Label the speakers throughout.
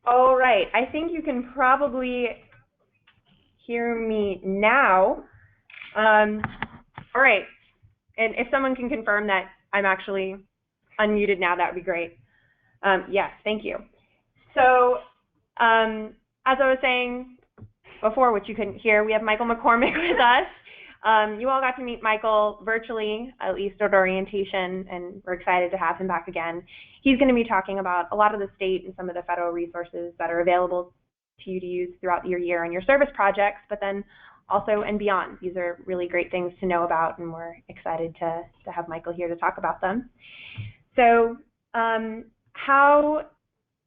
Speaker 1: All right, I think you can probably hear me now. All right, and if someone can confirm that I'm actually unmuted now, that would be great. Yes, thank you. So, as I was saying before, which you couldn't hear, we have Michael McCormick with us. You all got to meet Michael virtually, at least at orientation, and we're excited to have him back again. He's going to be talking about a lot of the state and some of the federal resources that are available to you to use throughout your year on your service projects, but then also and beyond. These are really great things to know about, and we're excited to have Michael here to talk about them. So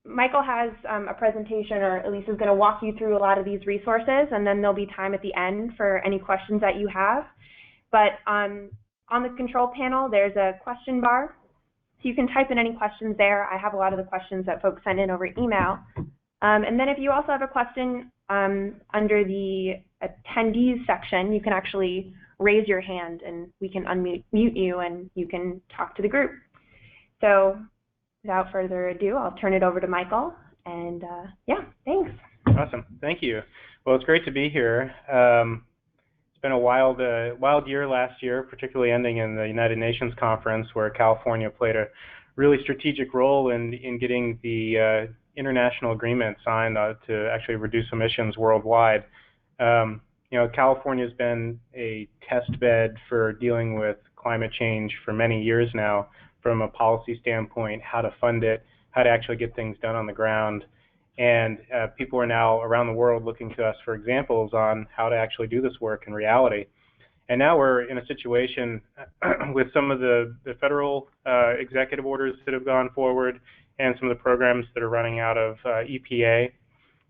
Speaker 1: Michael has a presentation, or at least is going to walk you through a lot of these resources, and then there'll be time at the end for any questions that you have. But on the control panel, there's a question bar, so you can type in any questions there. I have a lot of the questions that folks send in over email. And then if you also have a question under the attendees section, you can actually raise your hand, and we can unmute you, and you can talk to the group. So without further ado, I'll turn it over to Michael, and yeah, thanks.
Speaker 2: Awesome, thank you. Well, it's great to be here. It's been a wild year last year, particularly ending in the United Nations conference, where California played a really strategic role in getting the international agreement signed to actually reduce emissions worldwide. You know, California's been a test bed for dealing with climate change for many years now, from a policy standpoint, how to fund it, how to actually get things done on the ground. And people are now around the world looking to us for examples on how to actually do this work in reality. And now we're in a situation with some of the federal executive orders that have gone forward and some of the programs that are running out of EPA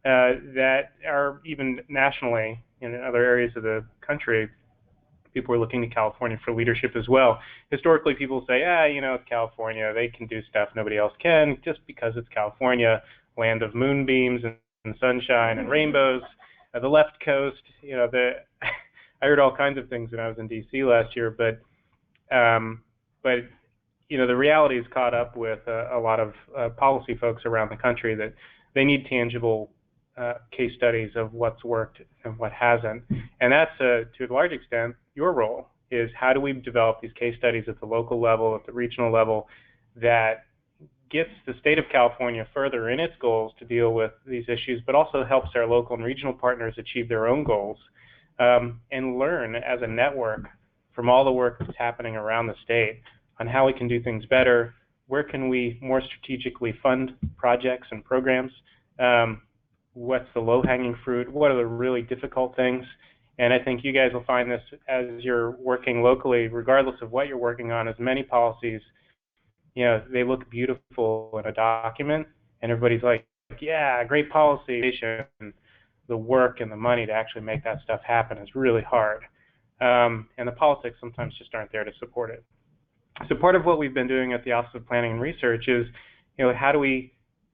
Speaker 2: that are even nationally in other areas of the country. People are looking to California for leadership as well. Historically, people say, you know, it's California, they can do stuff nobody else can, just because it's California, land of moonbeams and sunshine and rainbows. The left coast, you know, I heard all kinds of things when I was in D.C. last year, but you know, the reality is caught up with a lot of policy folks around the country that they need tangible case studies of what's worked and what hasn't. And that's, to a large extent, your role, is how do we develop these case studies at the local level, at the regional level, that gets the state of California further in its goals to deal with these issues, but also helps our local and regional partners achieve their own goals, and learn as a network from all the work that's happening around the state on how we can do things better, where can we more strategically fund projects and programs, what's the low-hanging fruit, what are the really difficult things. And I think you guys will find this as you're working locally, regardless of what you're working on, as many policies, you know, they look beautiful in a document, and everybody's like, yeah, great policy. And the work and the money to actually make that stuff happen is really hard. And the politics sometimes just aren't there to support it. So part of what we've been doing at the Office of Planning and Research is, you know, how do we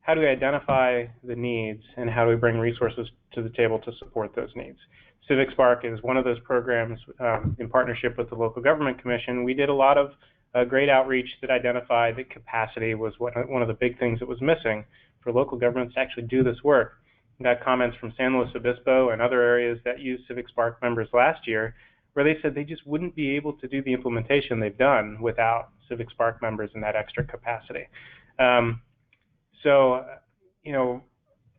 Speaker 2: identify the needs, and how do we bring resources to the table to support those needs? CivicSpark is one of those programs. In partnership with the Local Government Commission, we did a lot of great outreach that identified that capacity was one of the big things that was missing for local governments to actually do this work. We got comments from San Luis Obispo and other areas that used CivicSpark members last year, where they said they just wouldn't be able to do the implementation they've done without CivicSpark members and that extra capacity. So, you know,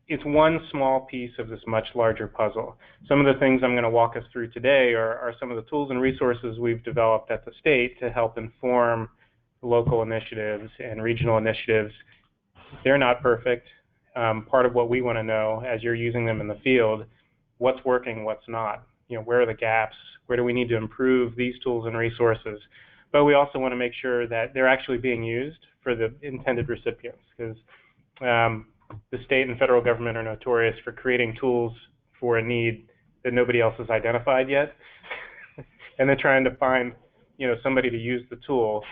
Speaker 2: it's one small piece of this much larger puzzle. Some of the things I'm going to walk us through today are some of the tools and resources we've developed at the state to help inform local initiatives and regional initiatives. They're not perfect. Part of what we want to know as you're using them in the field, what's working, what's not. You know, where are the gaps? Where do we need to improve these tools and resources? But we also want to make sure that they're actually being used for the intended recipients, because the state and federal government are notorious for creating tools for a need that nobody else has identified yet, and they're trying to find, you know, somebody to use the tool.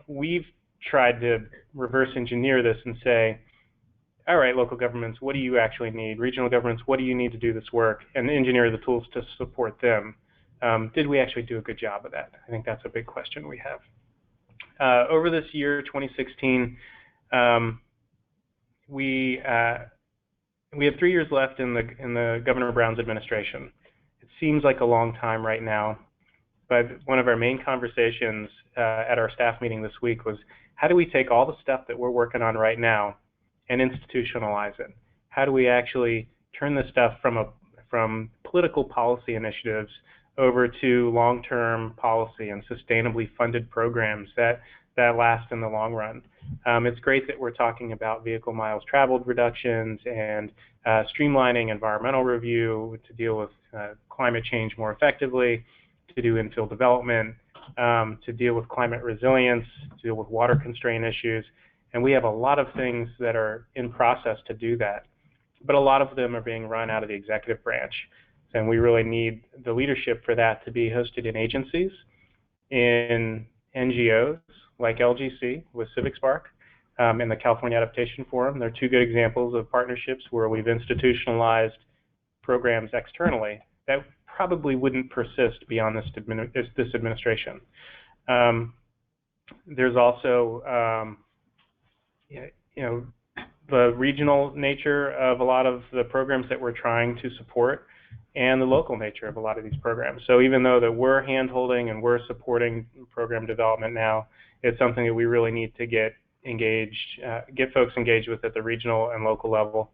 Speaker 2: We've tried to reverse engineer this and say, all right, local governments, what do you actually need? Regional governments, what do you need to do this work? And engineer the tools to support them. Did we actually do a good job of that? I think that's a big question we have. Over this year, 2016, we have 3 years left in the Governor Brown's administration. It seems like a long time right now, but one of our main conversations at our staff meeting this week was, how do we take all the stuff that we're working on right now and institutionalize it? How do we actually turn this stuff from political policy initiatives over to long-term policy and sustainably funded programs that last in the long run? It's great that we're talking about vehicle miles traveled reductions and streamlining environmental review to deal with climate change more effectively, to do infill development, to deal with climate resilience, to deal with water constraint issues. And we have a lot of things that are in process to do that. But a lot of them are being run out of the executive branch. And we really need the leadership for that to be hosted in agencies, in NGOs like LGC with CivicSpark, and the California Adaptation Forum. They're 2 good examples of partnerships where we've institutionalized programs externally that probably wouldn't persist beyond this administration. There's also, the regional nature of a lot of the programs that we're trying to support, and the local nature of a lot of these programs. So even though that we're hand-holding and we're supporting program development now, it's something that we really need to get folks engaged with at the regional and local level.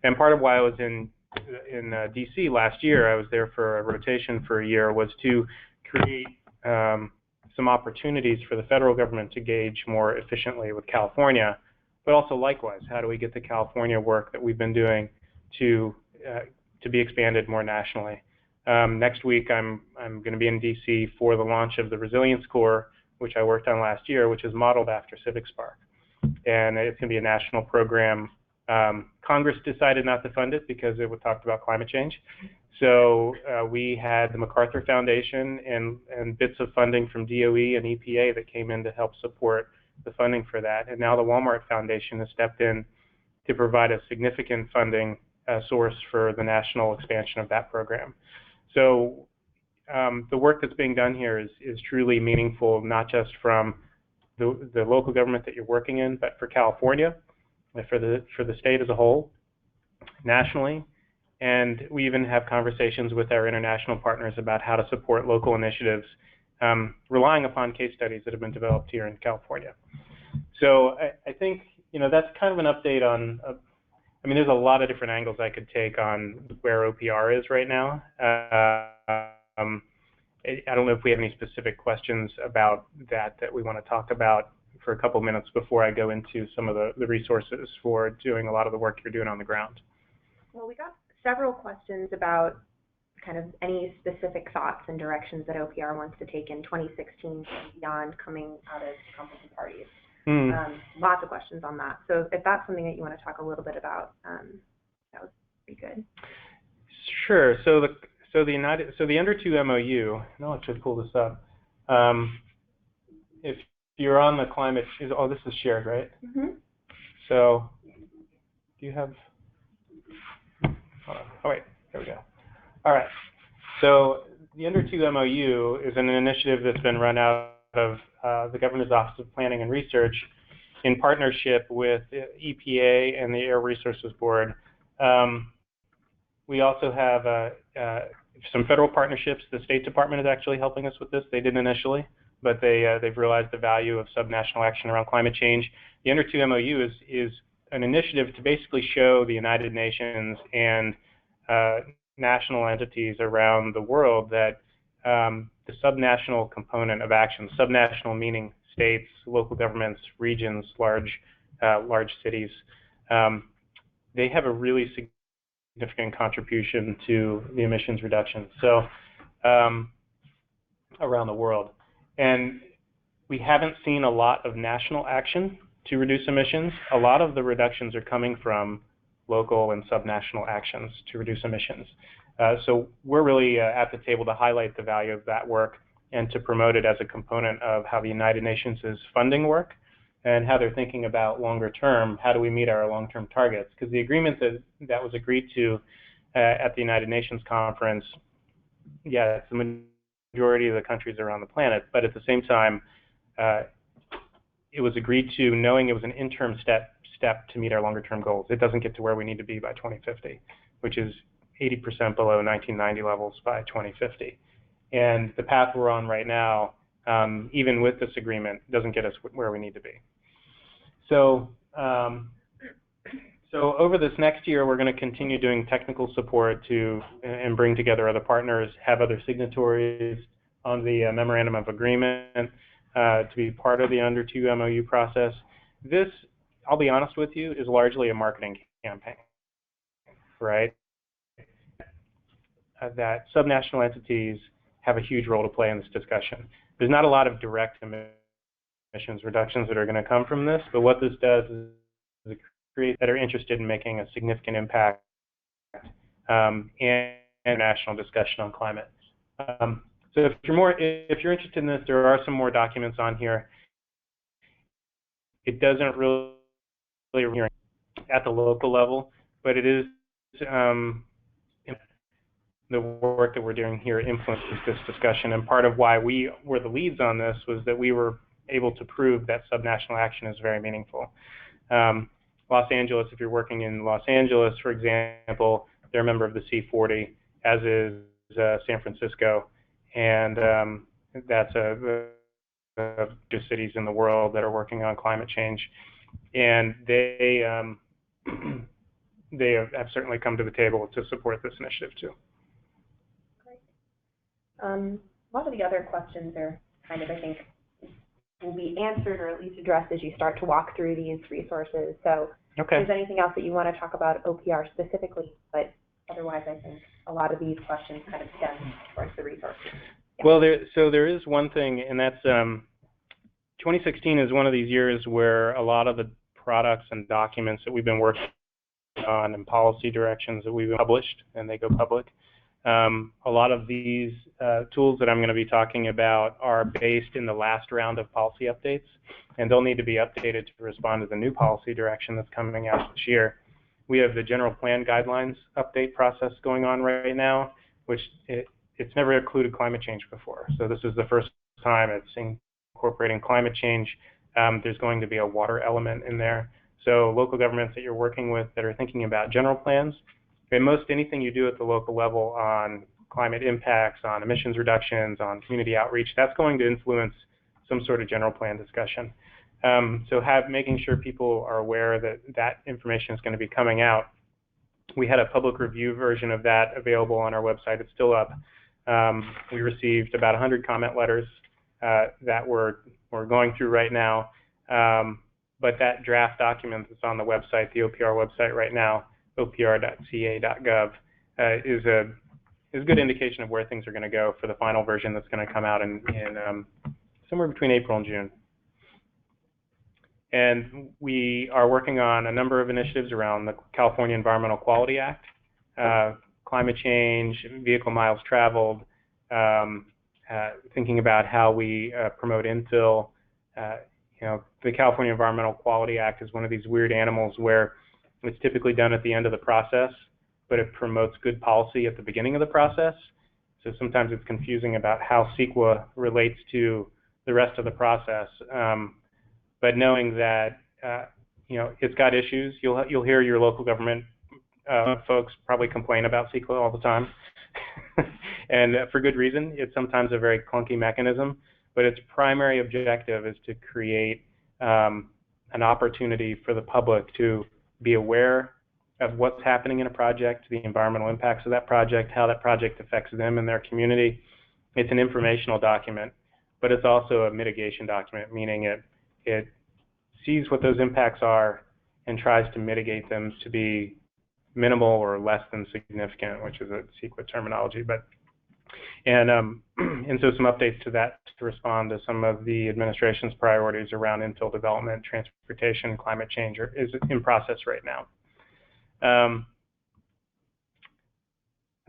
Speaker 2: And part of why I was in DC last year, I was there for a rotation for a year, was to create some opportunities for the federal government to engage more efficiently with California, but also likewise, how do we get the California work that we've been doing to be expanded more nationally? Next week, I'm going to be in DC for the launch of the Resilience Corps, which I worked on last year, which is modeled after CivicSpark. And it's going to be a national program. Congress decided not to fund it because it talked about climate change. So we had the MacArthur Foundation and bits of funding from DOE and EPA that came in to help support the funding for that. And now the Walmart Foundation has stepped in to provide a significant funding source for the national expansion of that program. So the work that's being done here is truly meaningful, not just from the local government that you're working in, but for California, for the state as a whole, nationally. And we even have conversations with our international partners about how to support local initiatives, relying upon case studies that have been developed here in California. So I think that's kind of an update on. There's a lot of different angles I could take on where OPR is right now. I don't know if we have any specific questions about that we want to talk about for a couple minutes before I go into some of the resources for doing a lot of the work you're doing on the ground.
Speaker 1: Well, we got several questions about kind of any specific thoughts and directions that OPR wants to take in 2016 and beyond coming out of competing parties. Lots of questions on that. So if that's something that you want to talk a little bit about, that would be good.
Speaker 2: Sure. So the Under 2 MOU, no, I should pull this up. If you're on the climate, this is shared, right? Mm-hmm. So do you have, hold on. Oh wait, there we go. All right. So the Under 2 MOU is an initiative that's been run out of the Governor's Office of Planning and Research in partnership with EPA and the Air Resources Board. We also have some federal partnerships. The State Department is actually helping us with this. They didn't initially, but they've realized the value of subnational action around climate change. The Under 2 MOU is an initiative to basically show the United Nations and national entities around the world that the subnational component of action, subnational meaning states, local governments, regions, large cities, they have a really significant contribution to the emissions reduction. So around the world. And we haven't seen a lot of national action to reduce emissions. A lot of the reductions are coming from local and subnational actions to reduce emissions. So we're really at the table to highlight the value of that work and to promote it as a component of how the United Nations is funding work and how they're thinking about longer term, how do we meet our long-term targets? Because the agreement that was agreed to at the United Nations conference, yeah, it's the majority of the countries around the planet, but at the same time, it was agreed to knowing it was an interim step step to meet our longer term goals. It doesn't get to where we need to be by 2050, which is 80% below 1990 levels by 2050. And the path we're on right now, even with this agreement, doesn't get us where we need to be. So, so over this next year, we're going to continue doing technical support and bring together other partners, have other signatories on the memorandum of agreement to be part of the Under 2 MOU process. This, I'll be honest with you, is largely a marketing campaign, right? That subnational entities have a huge role to play in this discussion. There's not a lot of direct emissions reductions that are going to come from this, but what this does is it creates that are interested in making a significant impact in national discussion on climate. So if you're interested in this, there are some more documents on here. It doesn't really at the local level, but it is the work that we're doing here influences this discussion. And part of why we were the leads on this was that we were able to prove that subnational action is very meaningful. Los Angeles, if you're working in Los Angeles, for example, they're a member of the C40, as is San Francisco, and that's the cities in the world that are working on climate change. And they have certainly come to the table to support this initiative too.
Speaker 1: Great. A lot of the other questions are kind of, I think, will be answered or at least addressed as you start to walk through these resources. So
Speaker 2: okay.
Speaker 1: If there's anything else that you want to talk about OPR specifically, but otherwise I think a lot of these questions kind of stem towards the resources. Yeah.
Speaker 2: Well, there is one thing, and that's 2016 is one of these years where a lot of the products and documents that we've been working on and policy directions that we've published, and they go public. A lot of these tools that I'm going to be talking about are based in the last round of policy updates, and they'll need to be updated to respond to the new policy direction that's coming out this year. We have the general plan guidelines update process going on right now, which it's never included climate change before. So this is the first time it's incorporating climate change. There's going to be a water element in there. So local governments that you're working with that are thinking about general plans, and most anything you do at the local level on climate impacts, on emissions reductions, on community outreach, that's going to influence some sort of general plan discussion. So making sure people are aware that that information is going to be coming out. We had a public review version of that available on our website. It's still up. We received about 100 comment letters that we're going through right now. But that draft document that's on the website, the OPR website right now, opr.ca.gov, is a good indication of where things are going to go for the final version that's going to come out in somewhere between April and June. And we are working on a number of initiatives around the California Environmental Quality Act, climate change, vehicle miles traveled, thinking about how we promote infill. You know, the California Environmental Quality Act is one of these weird animals where it's typically done at the end of the process, but it promotes good policy at the beginning of the process. So sometimes it's confusing about how CEQA relates to the rest of the process. But knowing that you know, it's got issues, you'll hear your local government folks probably complain about CEQA all the time, and for good reason. It's sometimes a very clunky mechanism, but its primary objective is to create an opportunity for the public to be aware of what's happening in a project, the environmental impacts of that project, how that project affects them and their community. It's an informational document, but it's also a mitigation document, meaning it sees what those impacts are and tries to mitigate them to be minimal or less than significant, which is a CEQA terminology. And so some updates to that to respond to some of the administration's priorities around infill development, transportation, climate change is in process right now. I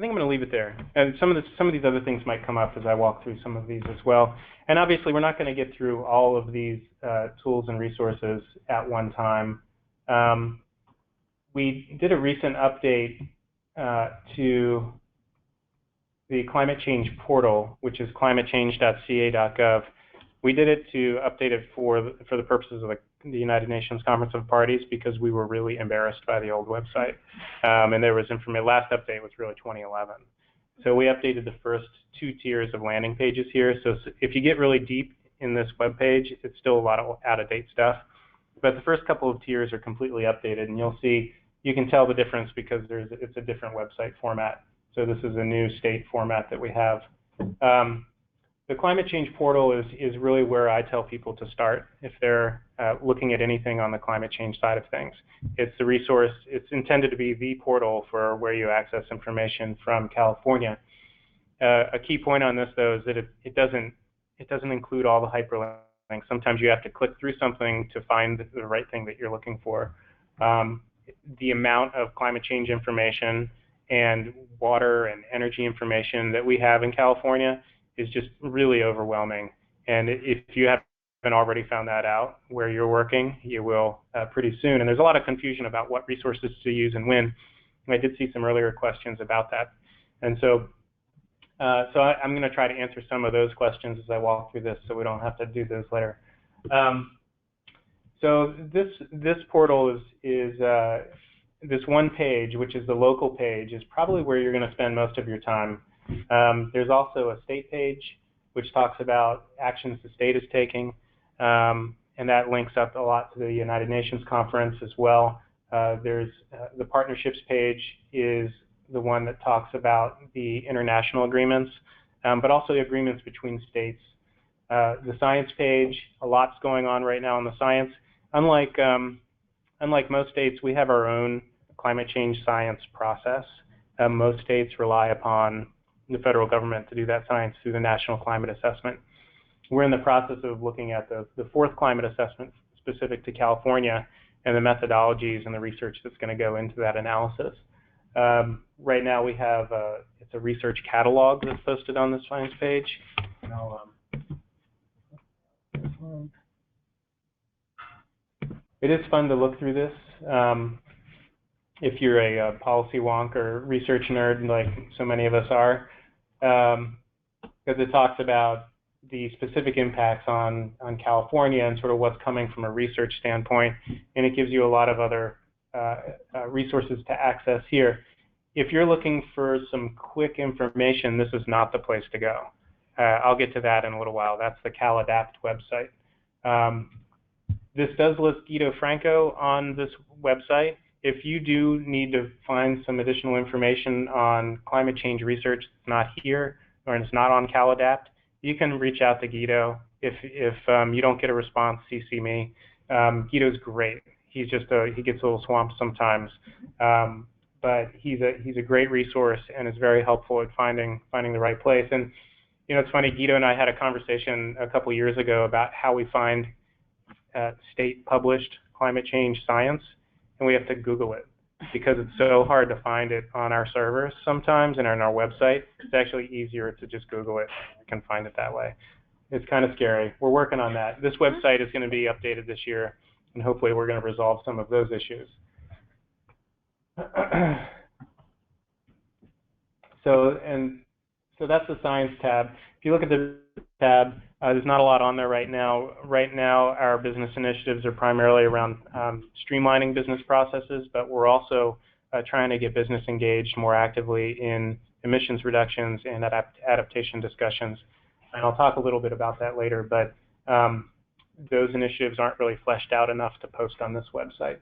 Speaker 2: think I'm going to leave it there. And some of these other things might come up as I walk through some of these as well. And obviously, we're not going to get through all of these tools and resources at one time. We did a recent update to the climate change portal, which is climatechange.ca.gov. We did it to update it for the purposes of the the United Nations Conference of Parties because we were really embarrassed by the old website. And there was information, last update was really 2011. So we updated the first 2 tiers of landing pages here. So if you get really deep in this web page, it's still a lot of out-of-date stuff. But the first couple of tiers are completely updated, and you'll see, you can tell the difference because it's a different website format. So this is a new state format that we have. The climate change portal is really where I tell people to start if they're looking at anything on the climate change side of things. It's the resource, it's intended to be the portal for where you access information from California. A key point on this, though, is that it doesn't include all the hyperlinks. Sometimes you have to click through something to find the right thing that you're looking for. The amount of climate change information and water and energy information that we have in California is just really overwhelming. And if you haven't already found that out where you're working, you will pretty soon. And there's a lot of confusion about what resources to use and when. And I did see some earlier questions about that. And so, I'm going to try to answer some of those questions as I walk through this so we don't have to do those later. So this portal is this one page, which is the local page, is probably where you're going to spend most of your time. There's also a state page, which talks about actions the state is taking, and that links up a lot to the United Nations conference as well. There's the partnerships page is the one that talks about the international agreements, but also the agreements between states. The science page, a lot's going on right now in the science. Unlike most states, we have our own climate change science process. Most states rely upon the federal government to do that science through the National Climate Assessment. We're in the process of looking at the 4th climate assessment specific to California and the methodologies and the research that's going to go into that analysis. Right now we have it's a research catalog that's posted on the science page. And it is fun to look through this. If you're a policy wonk or research nerd like so many of us are, because it talks about the specific impacts on California and sort of what's coming from a research standpoint, and it gives you a lot of other resources to access here. If you're looking for some quick information, this is not the place to go. I'll get to that in a little while. That's the CalAdapt website. This does list Guido Franco on this website. If you do need to find some additional information on climate change research that's not here or it's not on CalAdapt, you can reach out to Guido. If you don't get a response, CC me. Guido's great. He's just he gets a little swamped sometimes, but he's a great resource and is very helpful at finding the right place. And you know, it's funny. Guido and I had a conversation a couple years ago about how we find state-published climate change science, and we have to Google it because it's so hard to find it on our servers sometimes and on our website. It's actually easier to just Google it. You can find it that way. It's kind of scary. We're working on that. This website is going to be updated this year, and hopefully we're going to resolve some of those issues. So that's the science tab. If you look at the tab, there's not a lot on there right now. Right now, our business initiatives are primarily around streamlining business processes, but we're also trying to get business engaged more actively in emissions reductions and adaptation discussions. And I'll talk a little bit about that later, but those initiatives aren't really fleshed out enough to post on this website.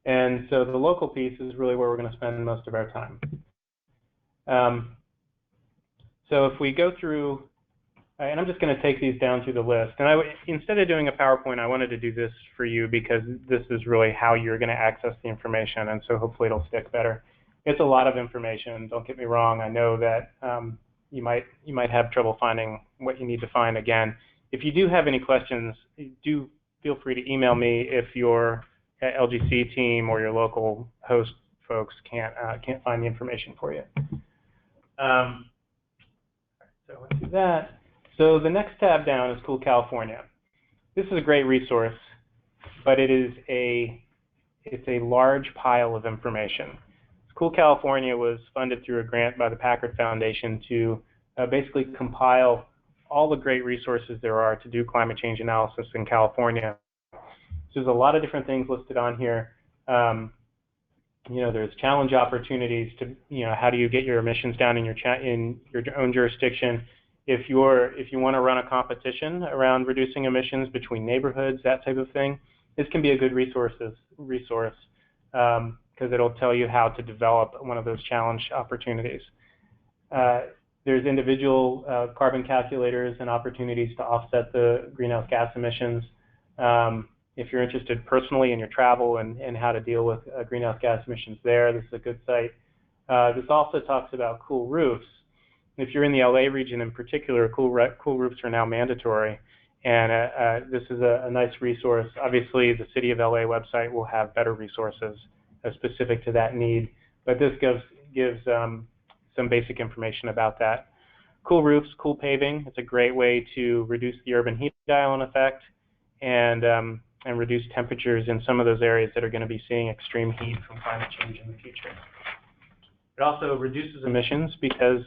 Speaker 2: And so the local piece is really where we're going to spend most of our time. So if we go through, and I'm just going to take these down through the list. And instead of doing a PowerPoint, I wanted to do this for you because this is really how you're going to access the information, and so hopefully it'll stick better. It's a lot of information. Don't get me wrong. I know that you might have trouble finding what you need to find again. If you do have any questions, do feel free to email me if your LGC team or your local host folks can't find the information for you. So let's do that. So the next tab down is Cool California. This is a great resource, but it's a large pile of information. Cool California was funded through a grant by the Packard Foundation to basically compile all the great resources there are to do climate change analysis in California. So there's a lot of different things listed on here. You know, there's challenge opportunities to, you know, how do you get your emissions down in your own jurisdiction? If you want to run a competition around reducing emissions between neighborhoods, that type of thing, this can be a good resource because it'll tell you how to develop one of those challenge opportunities. There's individual carbon calculators and opportunities to offset the greenhouse gas emissions. If you're interested personally in your travel and how to deal with greenhouse gas emissions there, this is a good site. This also talks about cool roofs. If you're in the LA region in particular, cool roofs are now mandatory, and this is a nice resource. Obviously, the City of LA website will have better resources specific to that need, but this gives some basic information about that. Cool roofs, cool paving, it's a great way to reduce the urban heat island effect and reduce temperatures in some of those areas that are going to be seeing extreme heat from climate change in the future. It also reduces emissions because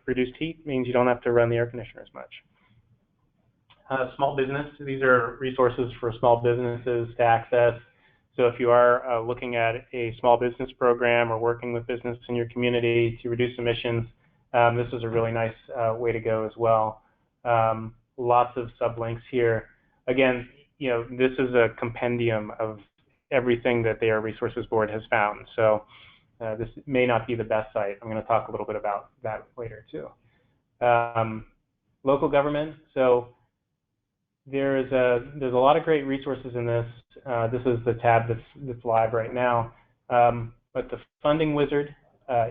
Speaker 2: reduced heat means you don't have to run the air conditioner as much. Small business, these are resources for small businesses to access. So if you are looking at a small business program or working with business in your community to reduce emissions, this is a really nice way to go as well. Lots of sublinks here. Again, you know, this is a compendium of everything that the Air Resources Board has found. So this may not be the best site. I'm going to talk a little bit about that later too. Local government. So there's a lot of great resources in this. This is the tab that's live right now. But the Funding Wizard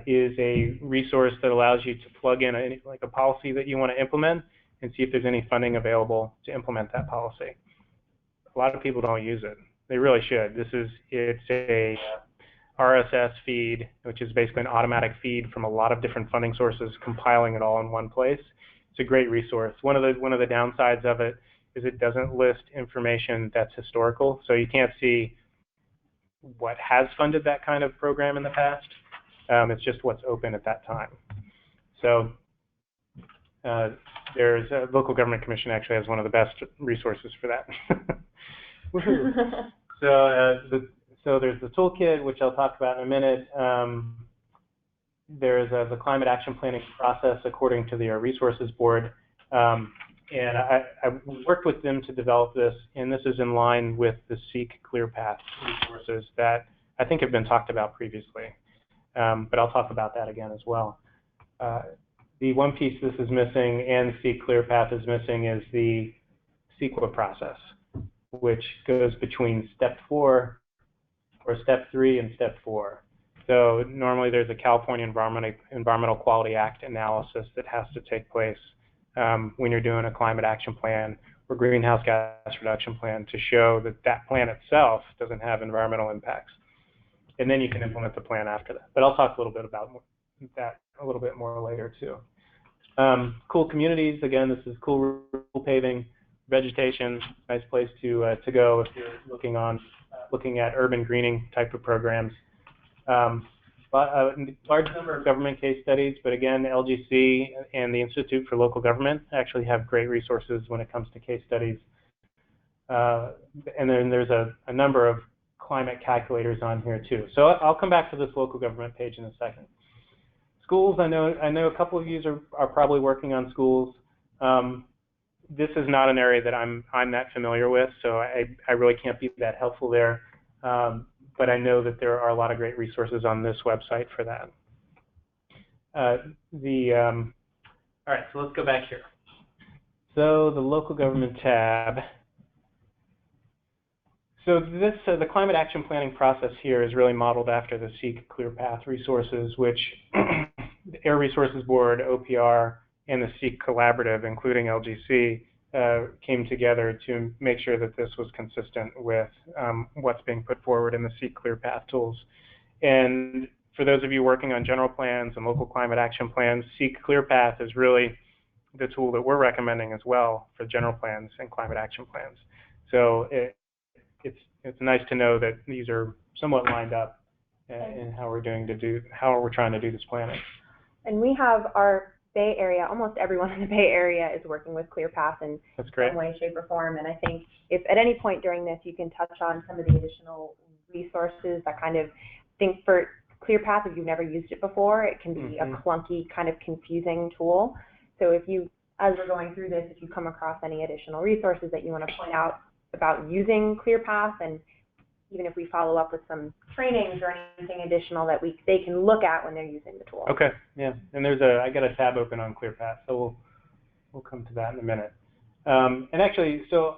Speaker 2: is a resource that allows you to plug in like a policy that you want to implement and see if there's any funding available to implement that policy. A lot of people don't use it. They really should. It's a RSS feed, which is basically an automatic feed from a lot of different funding sources, compiling it all in one place. It's a great resource. One of the downsides of it is it doesn't list information that's historical, so you can't see what has funded that kind of program in the past. It's just what's open at that time. So there's a local government commission actually has one of the best resources for that. So there's the toolkit, which I'll talk about in a minute. There's the climate action planning process according to the Air Resources Board. And I worked with them to develop this, and this is in line with the Seek ClearPath resources that I think have been talked about previously. But I'll talk about that again as well. The one piece this is missing and Seek ClearPath is missing is the CEQA process, which goes between step 4 or step 3 and step 4. So normally there's a California Environmental Quality Act analysis that has to take place when you're doing a climate action plan or greenhouse gas reduction plan to show that that plan itself doesn't have environmental impacts. And then you can implement the plan after that. But I'll talk a little bit about that a little bit more later too. Cool communities, again, this is cool paving, vegetation, nice place to go if you're looking at urban greening type of programs. A large number of government case studies, but again, LGC and the Institute for Local Government actually have great resources when it comes to case studies. And then there's a number of climate calculators on here too. So I'll come back to this local government page in a second. Schools, I know a couple of you are probably working on schools. This is not an area that I'm that familiar with, so I really can't be that helpful there. But I know that there are a lot of great resources on this website for that. All right, so let's go back here. So the local government tab. So this, the climate action planning process here is really modeled after the Seek ClearPath resources, which the Air Resources Board, OPR, and the Seek Collaborative, including LGC, came together to make sure that this was consistent with what's being put forward in the Seek ClearPath tools. And for those of you working on general plans and local climate action plans, Seek ClearPath is really the tool that we're recommending as well for general plans and climate action plans. So it's nice to know that these are somewhat lined up in how we're trying to do this planning.
Speaker 1: And we have our Bay Area, almost everyone in the Bay Area is working with ClearPath in some way, shape, or form. And I think if at any point during this you can touch on some of the additional resources that kind of think for ClearPath, if you've never used it before, it can be a clunky, kind of confusing tool. So if you, as we're going through this, if you come across any additional resources that you want to point out about using ClearPath, and even if we follow up with some trainings or anything additional that they can look at when they're using the tool.
Speaker 2: Okay, yeah, and I got a tab open on ClearPath, so we'll come to that in a minute. And actually, so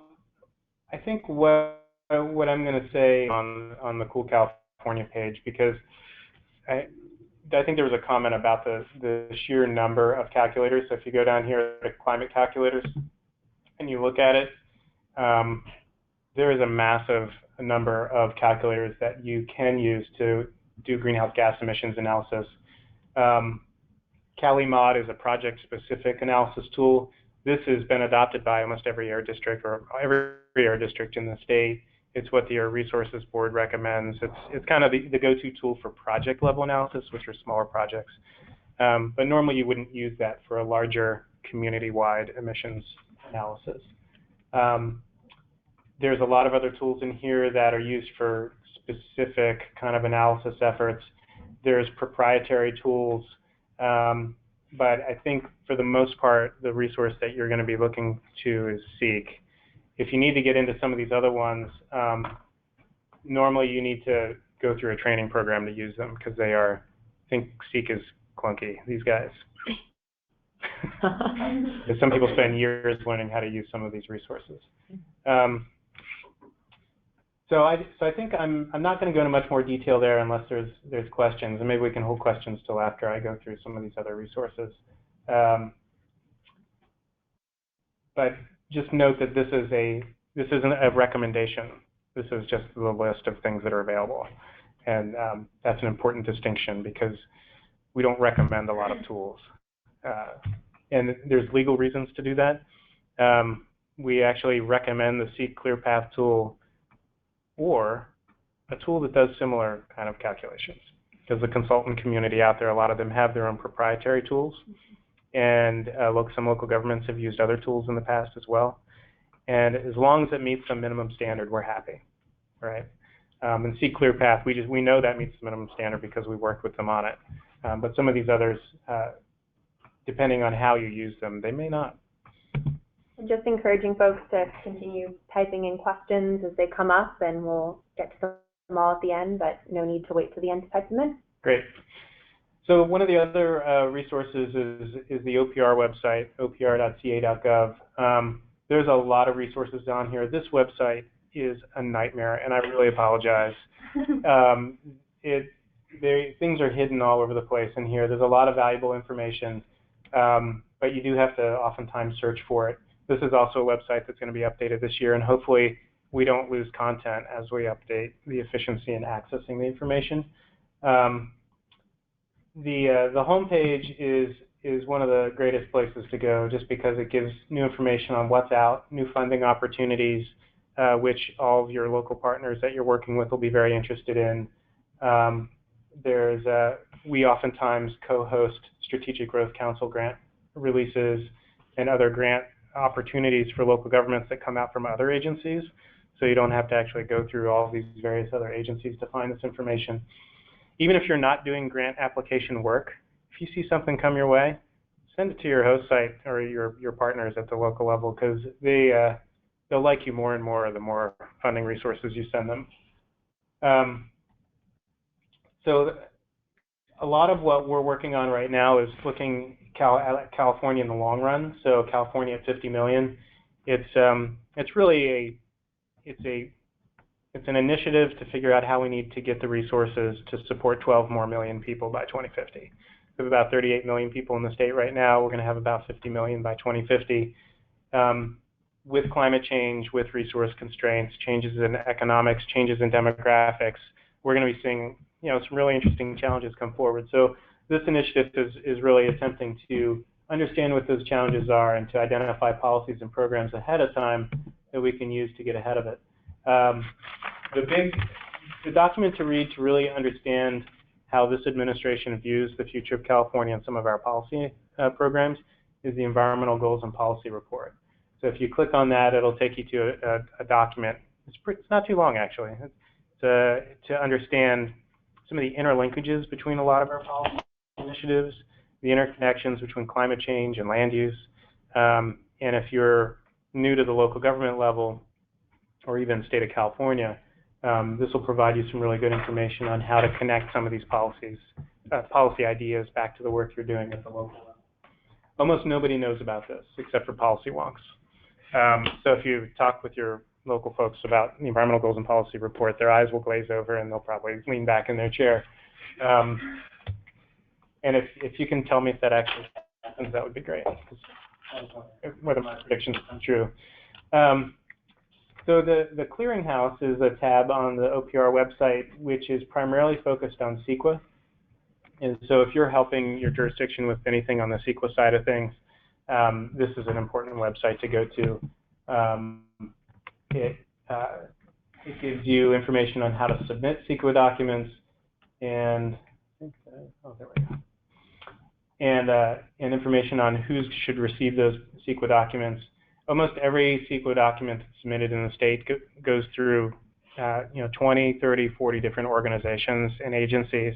Speaker 2: I think what I'm going to say on the Cool California page, because I think there was a comment about the sheer number of calculators. So if you go down here to climate calculators and you look at it, there is a massive number of calculators that you can use to do greenhouse gas emissions analysis. CaliMod is a project-specific analysis tool. This has been adopted by almost every air district or every air district in the state. It's what the Air Resources Board recommends. It's kind of the go-to tool for project-level analysis, which are smaller projects. But normally you wouldn't use that for a larger community-wide emissions analysis. There's a lot of other tools in here that are used for specific kind of analysis efforts. There's proprietary tools, but I think for the most part, the resource that you're going to be looking to is Seek. If you need to get into some of these other ones, normally you need to go through a training program to use them, because I think Seek is clunky, these guys. Some people spend years learning how to use some of these resources. So I think I'm not going to go into much more detail there unless there's questions, and maybe we can hold questions till after I go through some of these other resources. But just note that this isn't a recommendation. This is just the list of things that are available, and that's an important distinction, because we don't recommend a lot of tools, and there's legal reasons to do that. We actually recommend the Seek ClearPath tool, or a tool that does similar kind of calculations, because the consultant community out there, a lot of them have their own proprietary tools, and some local governments have used other tools in the past as well. And as long as it meets some minimum standard, we're happy, right? And Seek ClearPath, we know that meets the minimum standard because we worked with them on it. But some of these others, depending on how you use them, they may not.
Speaker 1: Just encouraging folks to continue typing in questions as they come up, and we'll get to them all at the end, but no need to wait to the end to type them in.
Speaker 2: Great. So one of the other resources is the OPR website, opr.ca.gov. There's a lot of resources on here. This website is a nightmare, and I really apologize. Things are hidden all over the place in here. There's a lot of valuable information, but you do have to oftentimes search for it. This is also a website that's going to be updated this year, and hopefully we don't lose content as we update the efficiency in accessing the information. The homepage is one of the greatest places to go, just because it gives new information on what's out, new funding opportunities, which all of your local partners that you're working with will be very interested in. We oftentimes co-host Strategic Growth Council grant releases and other grant opportunities for local governments that come out from other agencies, so you don't have to actually go through all of these various other agencies to find this information. Even if you're not doing grant application work, if you see something come your way, send it to your host site or your partners at the local level, because they'll like you more and more the more funding resources you send them. So a lot of what we're working on right now is looking at California in the long run. So California at 50 million, it's really it's an initiative to figure out how we need to get the resources to support 12 more million people by 2050. We have about 38 million people in the state right now. We're going to have about 50 million by 2050. With climate change, with resource constraints, changes in economics, changes in demographics, we're going to be seeing some really interesting challenges come forward. So this initiative is really attempting to understand what those challenges are and to identify policies and programs ahead of time that we can use to get ahead of it. The document to read to really understand how this administration views the future of California and some of our policy programs is the Environmental Goals and Policy Report. So if you click on that, it'll take you to a document. It's not too long, actually, to understand some of the interlinkages between a lot of our policy initiatives, the interconnections between climate change and land use. And if you're new to the local government level, or even state of California, this will provide you some really good information on how to connect some of these policy ideas back to the work you're doing at the local level. Almost nobody knows about this except for policy wonks. So if you talk with your local folks about the Environmental Goals and Policy Report, their eyes will glaze over and they'll probably lean back in their chair. And if you can tell me if that actually happens, that would be great, because I don't know whether my predictions come true. So the Clearinghouse is a tab on the OPR website which is primarily focused on CEQA. And so if you're helping your jurisdiction with anything on the CEQA side of things, this is an important website to go to. It gives you information on how to submit CEQA documents, and oh, there we go. And information on who should receive those CEQA documents. Almost every CEQA document that's submitted in the state goes through 20, 30, 40 different organizations and agencies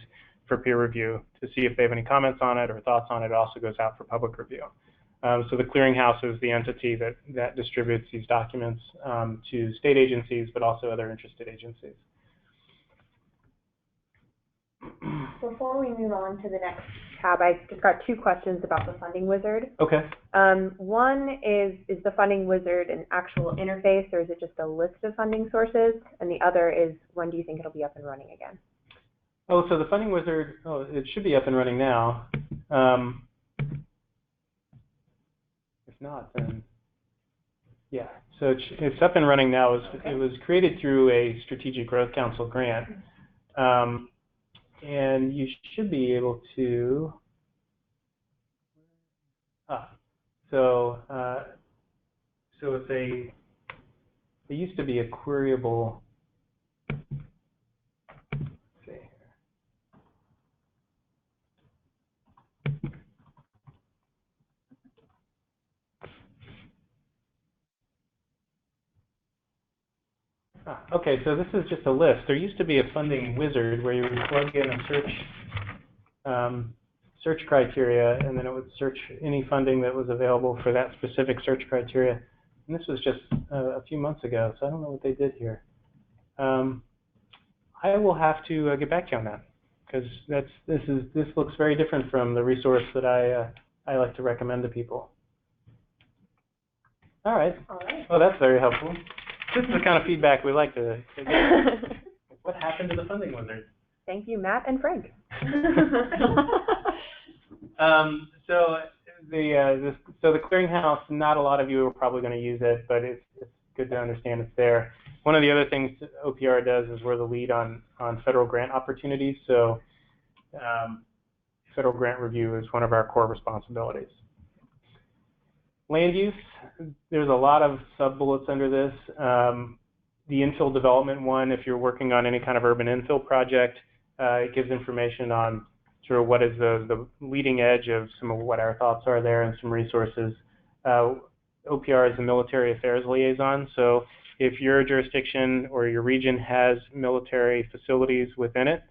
Speaker 2: for peer review to see if they have any comments on it or thoughts on it. It also goes out for public review. So the Clearinghouse is the entity that distributes these documents to state agencies, but also other interested agencies.
Speaker 1: Before we move on to the next tab, I just got two questions about the funding wizard.
Speaker 2: Okay.
Speaker 1: One is the funding wizard an actual interface, or is it just a list of funding sources? And the other is, when do you think it'll be up and running again?
Speaker 2: Oh, so the funding wizard, it should be up and running now. If not, then yeah. So it's up and running now. It was created through a Strategic Growth Council grant. And you should be able to, so it used to be a queryable, let's see here. Okay, so this is just a list. There used to be a funding wizard where you would plug in a search criteria, and then it would search any funding that was available for that specific search criteria. And this was just a few months ago, so I don't know what they did here. I will have to get back to you on that, because this looks very different from the resource that I like to recommend to people. All right. Well, that's very helpful. This is the kind of feedback we like to get. What happened to the funding wizard?
Speaker 1: Thank you, Matt and Frank.
Speaker 2: So the Clearinghouse, not a lot of you are probably going to use it, but it's good to understand it's there. One of the other things OPR does is we're the lead on federal grant opportunities. So federal grant review is one of our core responsibilities. Land use, there's a lot of sub-bullets under this. The infill development one, if you're working on any kind of urban infill project, it gives information on sort of what is the leading edge of some of what our thoughts are there and some resources. OPR is the military affairs liaison, so if your jurisdiction or your region has military facilities within it,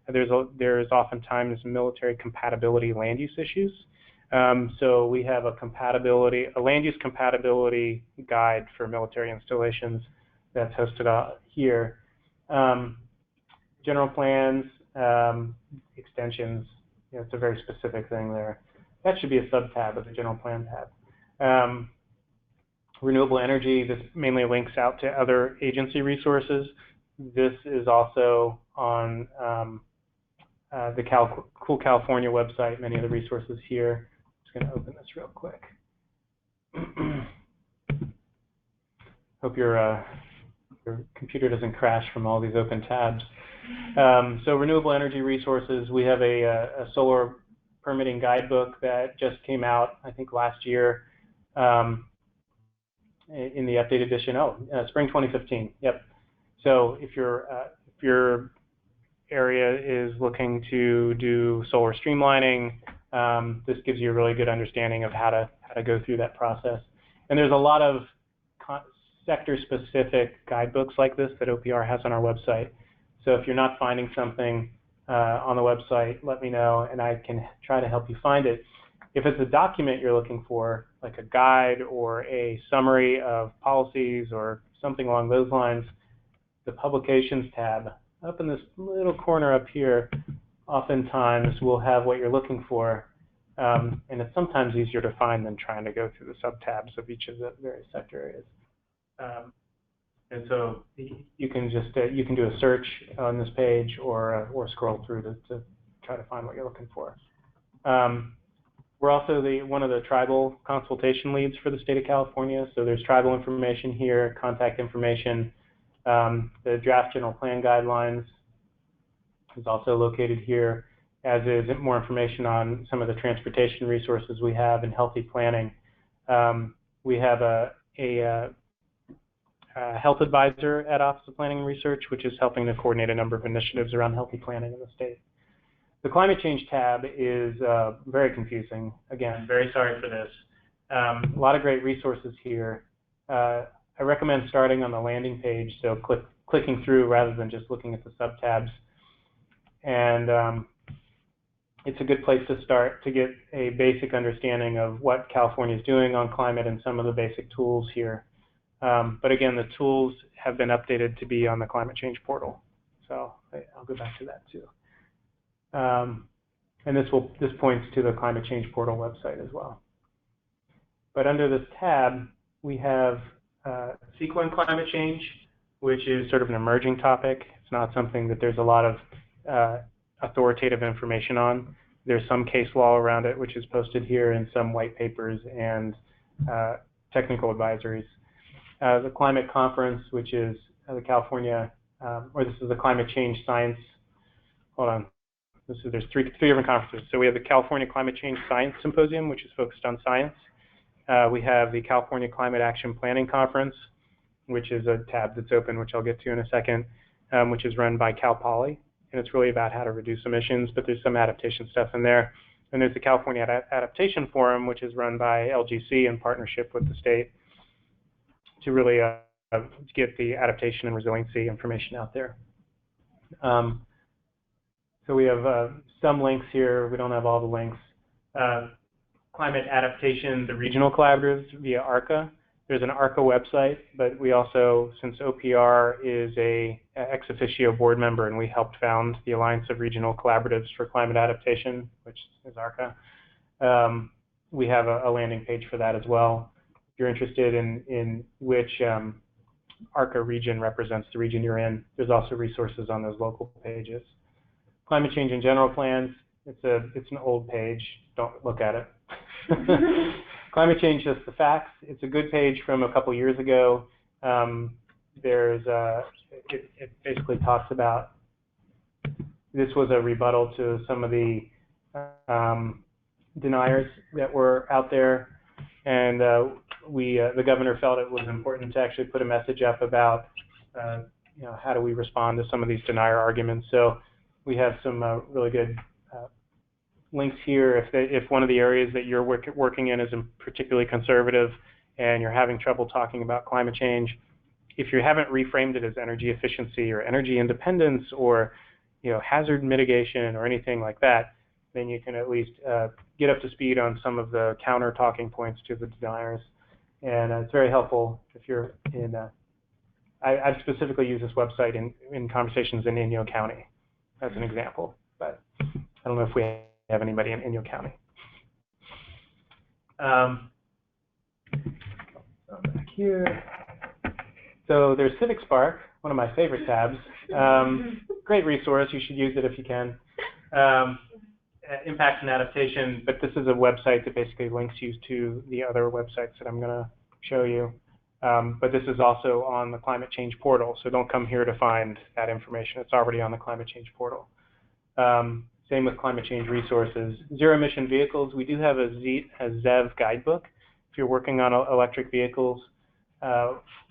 Speaker 2: there's oftentimes military compatibility land use issues. So we have a land use compatibility guide for military installations that's hosted out here. General plans, extensions, it's a very specific thing there. That should be a sub-tab of the general plan tab. Renewable energy, this mainly links out to other agency resources. This is also on the Cool California website, many of the resources here. I'm just going to open this real quick. Hope your computer doesn't crash from all these open tabs. So renewable energy resources, we have a solar permitting guidebook that just came out, I think, last year in the updated edition. Spring 2015. Yep. So if your area is looking to do solar streamlining, This gives you a really good understanding of how to go through that process. And there's a lot of sector-specific guidebooks like this that OPR has on our website. So if you're not finding something on the website, let me know, and I can try to help you find it. If it's a document you're looking for, like a guide or a summary of policies or something along those lines, the Publications tab up in this little corner up here oftentimes will have what you're looking for, and it's sometimes easier to find than trying to go through the sub-tabs of each of the various sector areas. And so you can just you can do a search on this page or scroll through to try to find what you're looking for. We're also one of the tribal consultation leads for the state of California. So there's tribal information here, contact information. The draft general plan guidelines is also located here, as is more information on some of the transportation resources we have in healthy planning. We have a health advisor at Office of Planning and Research, which is helping to coordinate a number of initiatives around healthy planning in the state. The climate change tab is very confusing. Again, very sorry for this. A lot of great resources here. I recommend starting on the landing page, so clicking through rather than just looking at the sub-tabs. And it's a good place to start to get a basic understanding of what California is doing on climate and some of the basic tools here. But again, the tools have been updated to be on the climate change portal. So I'll go back to that too. And this points to the climate change portal website as well. But under this tab, we have CEQA and climate change, which is sort of an emerging topic. It's not something that there's a lot of authoritative information on. There's some case law around it, which is posted here in some white papers and technical advisories. The climate conference, which is the California, or this is the climate change science. Hold on. There's three different conferences. So we have the California Climate Change Science Symposium, which is focused on science. We have the California Climate Action Planning Conference, which is a tab that's open, which I'll get to in a second, which is run by Cal Poly. And it's really about how to reduce emissions, but there's some adaptation stuff in there. And there's the California Adaptation Forum, which is run by LGC in partnership with the state to really get the adaptation and resiliency information out there. So we have some links here. We don't have all the links. Climate adaptation, the regional collaboratives via ARCA. There's an ARCA website, but we also, since OPR is a ex officio board member, and we helped found the Alliance of Regional Collaboratives for Climate Adaptation, which is ARCA, we have a landing page for that as well. If you're interested in which ARCA region represents the region you're in, there's also resources on those local pages. Climate change and general plans, it's an old page, don't look at it. Climate change, just the facts. It's a good page from a couple years ago. It basically talks about, this was a rebuttal to some of the deniers that were out there, and the governor felt it was important to actually put a message up about how do we respond to some of these denier arguments. So we have some really good links here. If one of the areas that you're working in is particularly conservative and you're having trouble talking about climate change, if you haven't reframed it as energy efficiency or energy independence or hazard mitigation or anything like that, then you can at least get up to speed on some of the counter talking points to the deniers. And it's very helpful if you're in, I've specifically used this website in conversations in Inyo County as an example, but I don't know if we have anybody in Inyo County. Back here. So there's CivicSpark, one of my favorite tabs. Great resource, you should use it if you can. Impacts and adaptation, but this is a website that basically links you to the other websites that I'm going to show you. But this is also on the climate change portal, so don't come here to find that information. It's already on the climate change portal. Same with climate change resources. Zero emission vehicles, we do have a ZEV guidebook. If you're working on electric vehicles,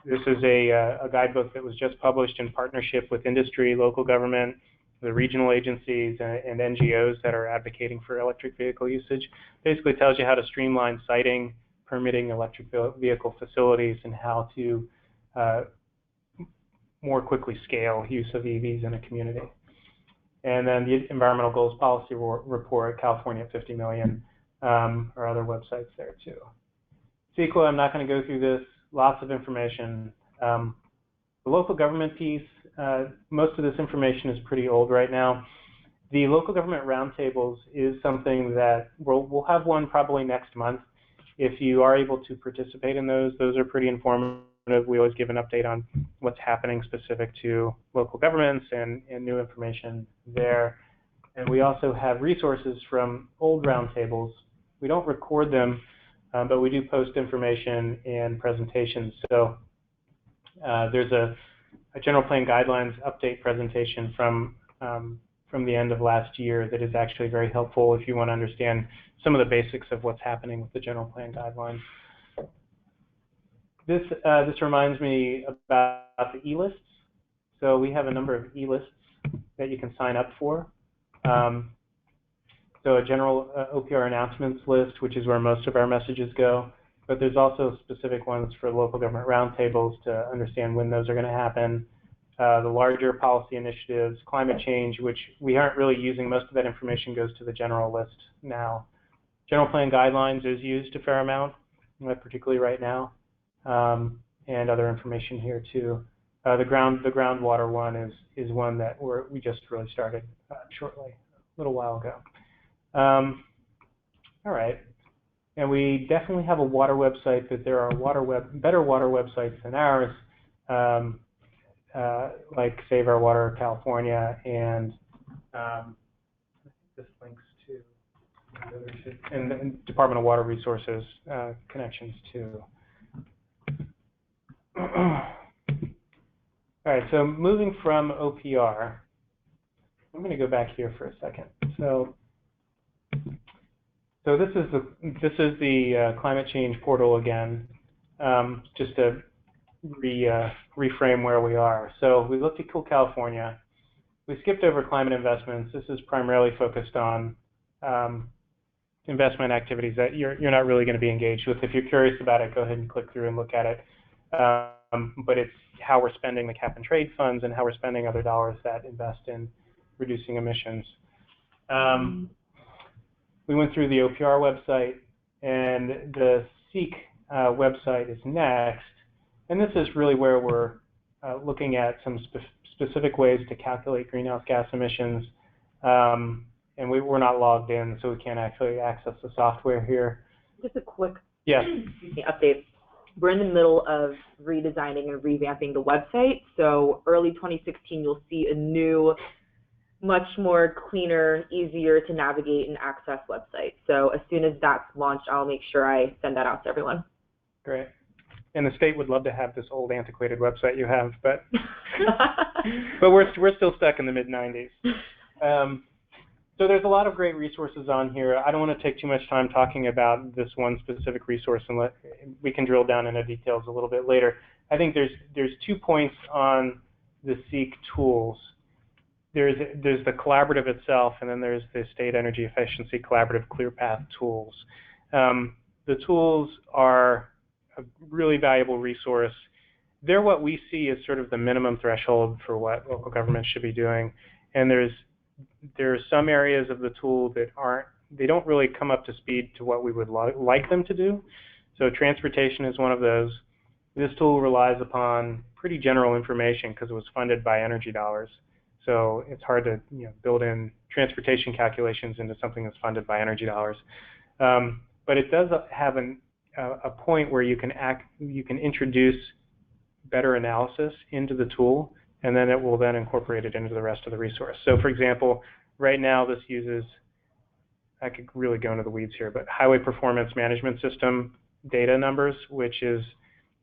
Speaker 2: this is a guidebook that was just published in partnership with industry, local government, the regional agencies and NGOs that are advocating for electric vehicle usage. Basically tells you how to streamline siting, permitting electric vehicle facilities, and how to more quickly scale use of EVs in a community. And then the Environmental Goals Policy Report, California at 50 million, are other websites there too. CEQA, I'm not going to go through this, lots of information. The local government piece, most of this information is pretty old right now. The local government roundtables is something that we'll have one probably next month. If you are able to participate in those are pretty informative. We always give an update on what's happening specific to local governments and new information there. And we also have resources from old roundtables. We don't record them, but we do post information and presentations. So there's a general plan guidelines update presentation from the end of last year that is actually very helpful if you want to understand some of the basics of what's happening with the general plan guidelines. This reminds me about the e-lists. So we have a number of e-lists that you can sign up for. So a general OPR announcements list, which is where most of our messages go, but there's also specific ones for local government roundtables to understand when those are going to happen. The larger policy initiatives, climate change, which we aren't really using. Most of that information goes to the general list now. General plan guidelines is used a fair amount, particularly right now. And other information here too. The groundwater one is one that we just really started shortly, a little while ago. All right, and we definitely have a water website, but there are better water websites than ours, like Save Our Water California, and this links to and Department of Water Resources connections too. All right, so moving from OPR, I'm going to go back here for a second. So this is the climate change portal again, just to reframe where we are. So we looked at California. We skipped over climate investments. This is primarily focused on investment activities that you're not really going to be engaged with. If you're curious about it, go ahead and click through and look at it. But it's how we're spending the cap and trade funds and how we're spending other dollars that invest in reducing emissions. We went through the OPR website, and the SEEK website is next. And this is really where we're looking at some specific ways to calculate greenhouse gas emissions. And we're not logged in, so we can't actually access the software here.
Speaker 3: Just a quick
Speaker 1: update.
Speaker 3: We're in the middle of redesigning and revamping the website. So early 2016, you'll see a new, much more cleaner, easier to navigate and access website. So as soon as that's launched, I'll make sure I send that out to everyone.
Speaker 2: Great. And the state would love to have this old antiquated website you have, but but we're still stuck in the mid-90s. So there's a lot of great resources on here. I don't want to take too much time talking about this one specific resource, and we can drill down into details a little bit later. I think there's 2 points on the SEEK tools. There's the collaborative itself, and then there's the State Energy Efficiency Collaborative ClearPath tools. The tools are a really valuable resource. They're what we see as sort of the minimum threshold for what local governments should be doing, and there are some areas of the tool that they don't really come up to speed to what we would like them to do. So transportation is one of those. This tool relies upon pretty general information because it was funded by energy dollars. So it's hard to build in transportation calculations into something that's funded by energy dollars. But it does have a point where you can introduce better analysis into the tool, and then it will then incorporate it into the rest of the resource. So for example, right now this uses, I could really go into the weeds here, but highway performance management system data numbers, which is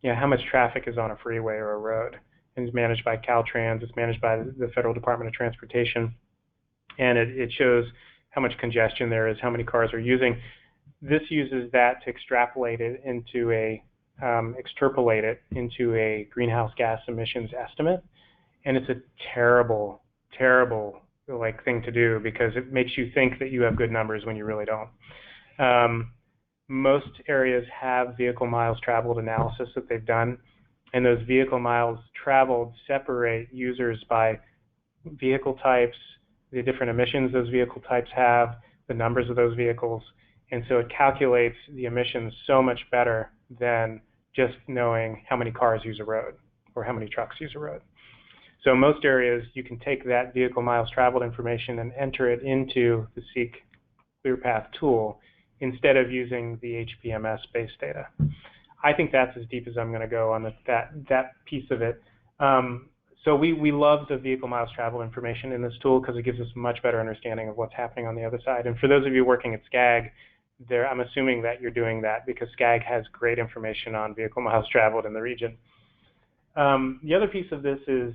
Speaker 2: how much traffic is on a freeway or a road. And it's managed by Caltrans, it's managed by the Federal Department of Transportation, and it shows how much congestion there is, how many cars are using. This uses that to extrapolate it into a greenhouse gas emissions estimate. And it's a terrible, terrible like thing to do because it makes you think that you have good numbers when you really don't. Most areas have vehicle miles traveled analysis that they've done, and those vehicle miles traveled separate users by vehicle types, the different emissions those vehicle types have, the numbers of those vehicles, and so it calculates the emissions so much better than just knowing how many cars use a road or how many trucks use a road. So most areas, you can take that vehicle miles traveled information and enter it into the Seek ClearPath tool instead of using the HPMS-based data. I think that's as deep as I'm going to go on that piece of it. So we love the vehicle miles traveled information in this tool because it gives us a much better understanding of what's happening on the other side. And for those of you working at SCAG, I'm assuming that you're doing that because SCAG has great information on vehicle miles traveled in the region. The other piece of this is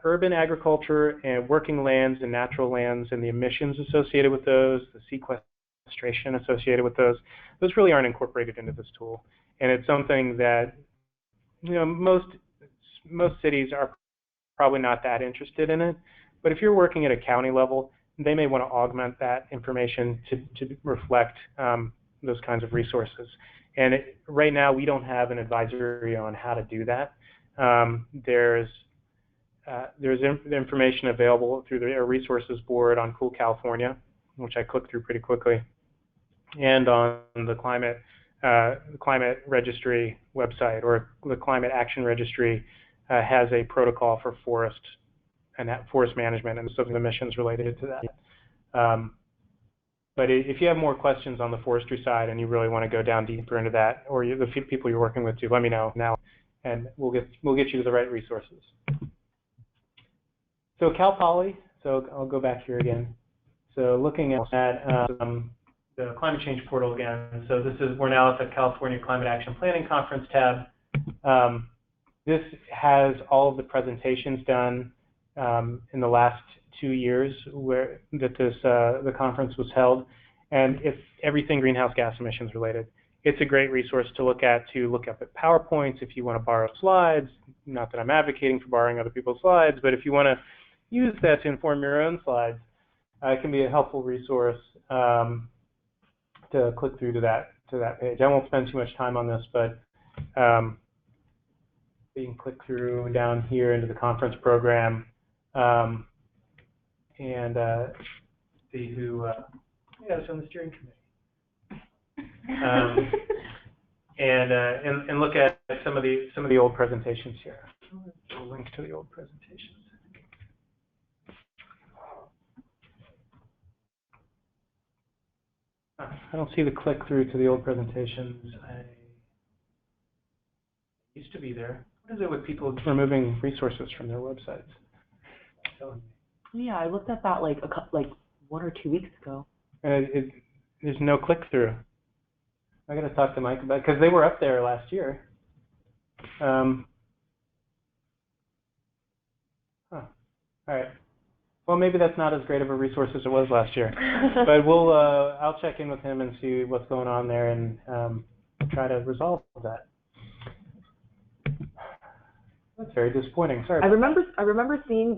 Speaker 2: urban agriculture and working lands and natural lands and the emissions associated with those, the sequestration associated with those. Those really aren't incorporated into this tool. And it's something that, most cities are probably not that interested in it. But if you're working at a county level, they may want to augment that information to reflect those kinds of resources. And right now, we don't have an advisory on how to do that. There's information available through the resources board on Cool California, which I clicked through pretty quickly, and on the climate registry website, or the climate action registry has a protocol for forest management and some emissions related to that. But if you have more questions on the forestry side and you really want to go down deeper into that, or the people you're working with, let me know now, and we'll get you to the right resources. So Cal Poly, so I'll go back here again. So looking at the climate change portal again. So we're now at the California Climate Action Planning Conference tab. This has all of the presentations done in the last 2 years the conference was held, and it's everything greenhouse gas emissions related. It's a great resource to look at PowerPoints if you want to borrow slides. Not that I'm advocating for borrowing other people's slides, but if you want to use that to inform your own slides, it can be a helpful resource to click through to that page. I won't spend too much time on this, but you can click through down here into the conference program and see who is on the steering committee, and look at some of the old presentations here. We'll link to the old presentations. I don't see the click through to the old presentations. I used to be there. What is it with people removing resources from their websites?
Speaker 3: Yeah, I looked at that like 1 or 2 weeks ago.
Speaker 2: There's no click through. I got to talk to Mike about it because they were up there last year. All right. Well, maybe that's not as great of a resource as it was last year, but I'll check in with him and see what's going on there and try to resolve that. That's very disappointing. Sorry.
Speaker 3: I remember seeing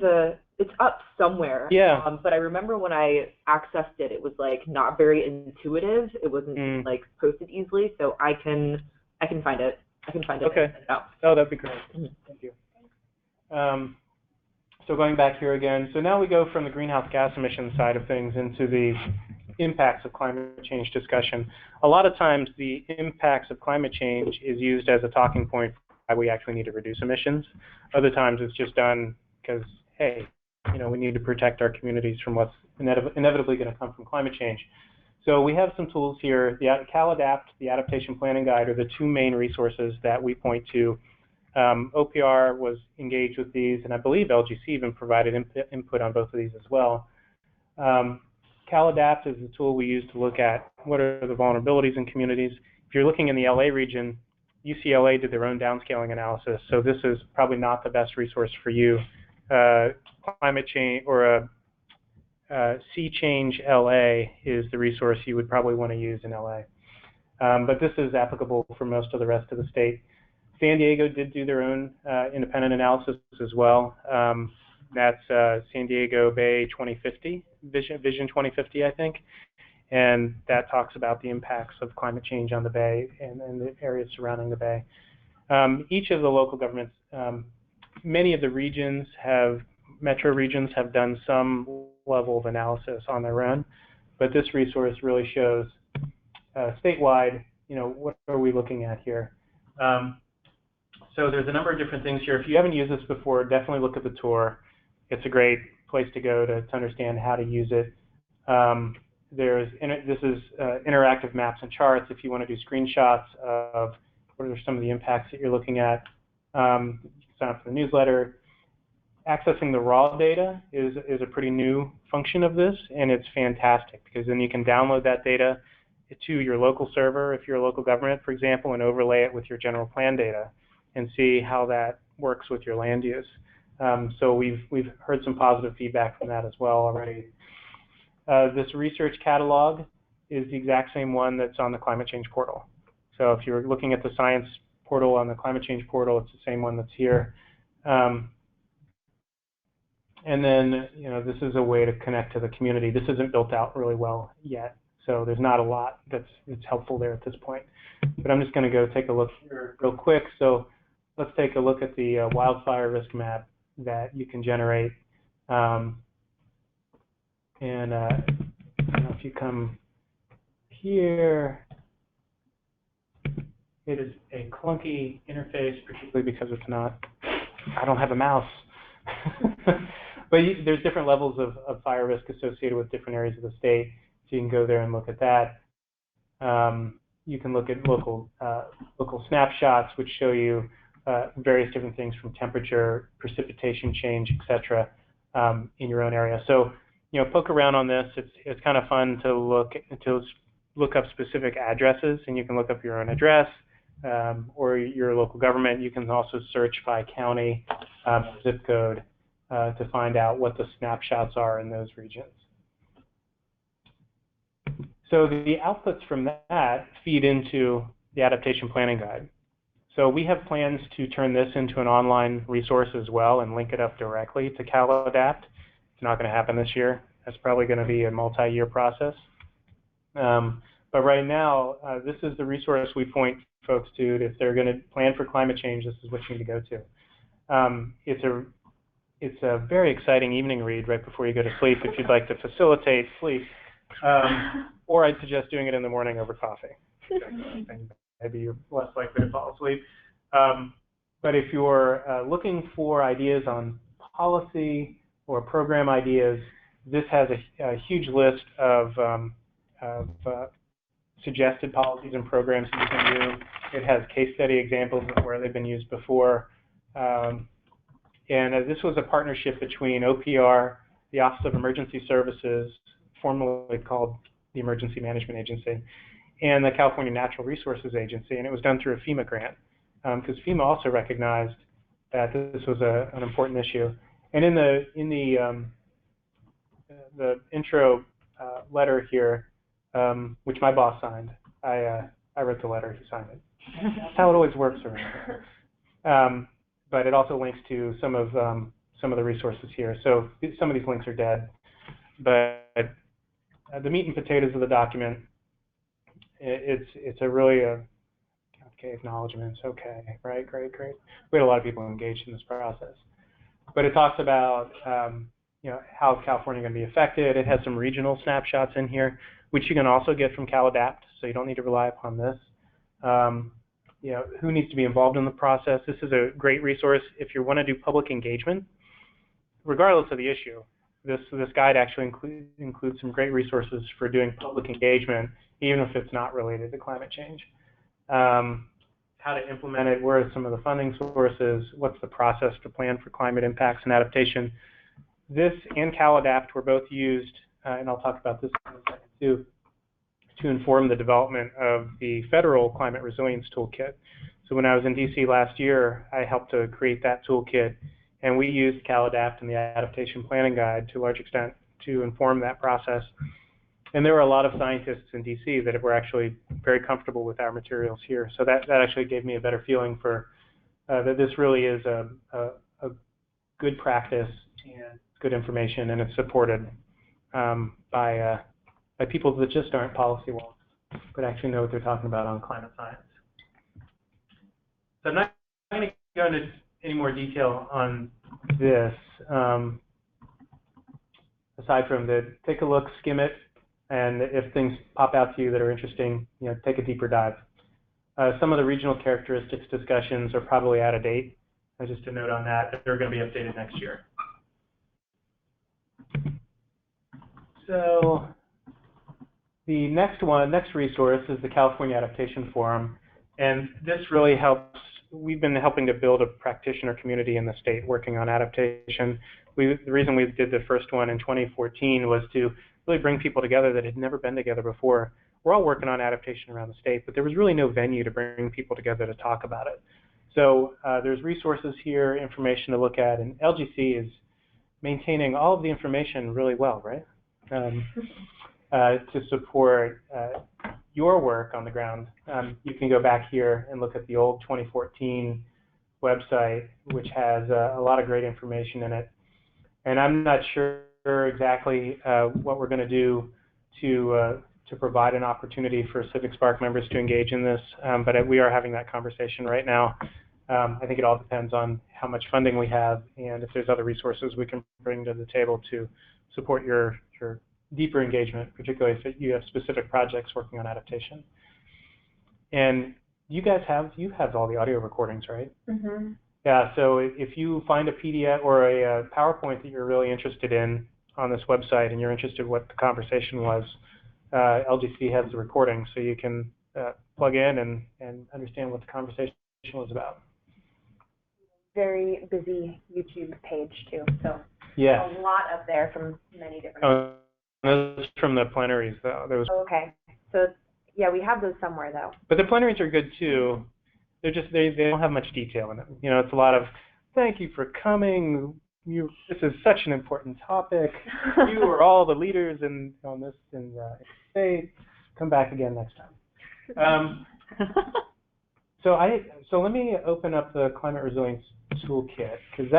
Speaker 3: it's up somewhere.
Speaker 2: Yeah.
Speaker 3: But I remember when I accessed it, it was like not very intuitive. It wasn't like posted easily. So I can find it.
Speaker 2: Okay.
Speaker 3: And send it out.
Speaker 2: Oh, that'd be great. Thank you. So going back here again, so now we go from the greenhouse gas emission side of things into the impacts of climate change discussion. A lot of times the impacts of climate change is used as a talking point for why we actually need to reduce emissions. Other times it's just done because, hey, we need to protect our communities from what's inevitably going to come from climate change. So we have some tools here. The CalAdapt, the Adaptation Planning Guide, are the two main resources that we point to. OPR was engaged with these, and I believe LGC even provided input on both of these as well. CalAdapt is the tool we use to look at what are the vulnerabilities in communities. If you're looking in the LA region, UCLA did their own downscaling analysis, so this is probably not the best resource for you. Climate change or Sea Change LA is the resource you would probably want to use in LA. But this is applicable for most of the rest of the state. San Diego did do their own independent analysis as well. That's San Diego Bay 2050, Vision 2050, I think. And that talks about the impacts of climate change on the Bay and the areas surrounding the Bay. Each of the local governments, many of the regions metro regions have done some level of analysis on their own, but this resource really shows statewide, what are we looking at here? So there's a number of different things here. If you haven't used this before, definitely look at the tour. It's a great place to go to understand how to use it. This is interactive maps and charts. If you want to do screenshots of what are some of the impacts that you're looking at, sign up for the newsletter. Accessing the raw data is a pretty new function of this, and it's fantastic because then you can download that data to your local server if you're a local government, for example, and overlay it with your general plan data and see how that works with your land use. So we've heard some positive feedback from that as well already. This research catalog is the exact same one that's on the climate change portal. So if you're looking at the science portal on the climate change portal, it's the same one that's here. And then, this is a way to connect to the community. This isn't built out really well yet, so there's not a lot that's helpful there at this point. But I'm just going to go take a look here real quick. So let's take a look at the wildfire risk map that you can generate. If you come here, it is a clunky interface, particularly because I don't have a mouse. But there's different levels of fire risk associated with different areas of the state, so you can go there and look at that. You can look at local snapshots, which show you various different things from temperature, precipitation change, etc., in your own area. So, poke around on this. It's kind of fun to look up specific addresses, and you can look up your own address or your local government. You can also search by county, zip code, to find out what the snapshots are in those regions. So the outputs from that feed into the adaptation planning guide. So we have plans to turn this into an online resource as well and link it up directly to CalAdapt. It's not going to happen this year. That's probably going to be a multi-year process. But right now, this is the resource we point folks to. If they're going to plan for climate change, this is what you need to go to. It's a very exciting evening read right before you go to sleep if you'd like to facilitate sleep. Or I'd suggest doing it in the morning over coffee. Maybe you're less likely to fall asleep. But if you're looking for ideas on policy or program ideas, this has a huge list of suggested policies and programs that you can do. It has case study examples of where they've been used before. And this was a partnership between OPR, the Office of Emergency Services, formerly called the Emergency Management Agency, and the California Natural Resources Agency, and it was done through a FEMA grant, because FEMA also recognized that this was an important issue. And in the intro letter here, which my boss signed, I wrote the letter, he signed it. That's how it always works around here. But it also links to some of the resources here. So some of these links are dead, but the meat and potatoes of the document, it's a really okay, acknowledgements, okay, right, great. We had a lot of people engaged in this process. But it talks about how California is going to be affected. It has some regional snapshots in here, which you can also get from CalAdapt, so you don't need to rely upon this. Who needs to be involved in the process. This is a great resource if you want to do public engagement, regardless of the issue. This guide actually includes some great resources for doing public engagement, even if it's not related to climate change. How to implement it, where are some of the funding sources, what's the process to plan for climate impacts and adaptation. This and CalAdapt were both used, and I'll talk about this in a second too, to inform the development of the federal climate resilience toolkit. So when I was in DC last year, I helped to create that toolkit, and we used CalAdapt and the adaptation planning guide to a large extent to inform that process. And there were a lot of scientists in DC that were actually very comfortable with our materials here. So that actually gave me a better feeling for that this really is a good practice and good information, and it's supported by people that just aren't policy wonks, but actually know what they're talking about on climate science. So I'm not going to go into any more detail on this, aside from the take a look, skim it, and if things pop out to you that are interesting, take a deeper dive. Some of the regional characteristics discussions are probably out of date. Just a note on that, they're going to be updated next year. So the next resource is the California Adaptation Forum, and this really helps. We've been helping to build a practitioner community in the state working on adaptation. The reason we did the first one in 2014 was to really bring people together that had never been together before. We're all working on adaptation around the state, but there was really no venue to bring people together to talk about it. So there's resources here, information to look at, and LGC is maintaining all of the information really well, right? To support your work on the ground. You can go back here and look at the old 2014 website, which has a lot of great information in it. And I'm not sure exactly what we're going to do to provide an opportunity for CivicSpark members to engage in this, but we are having that conversation right now. I think it all depends on how much funding we have and if there's other resources we can bring to the table to support your deeper engagement, particularly if you have specific projects working on adaptation. And you have all the audio recordings, right? Mm-hmm. Yeah, so if you find a PDF or a PowerPoint that you're really interested in on this website and you're interested in what the conversation was, LGC has the recording, so you can plug in and understand what the conversation was about.
Speaker 1: Very busy YouTube page too, so
Speaker 2: yeah,
Speaker 1: a lot up there from many different.
Speaker 2: Those from the plenaries, though.
Speaker 1: Okay, so yeah, we have those somewhere though.
Speaker 2: But the plenaries are good too. They're just they don't have much detail in them. It's a lot of thank you for coming. This is such an important topic. You are all the leaders on this in the state. Come back again next time. So let me open up the Climate Resilience Toolkit, because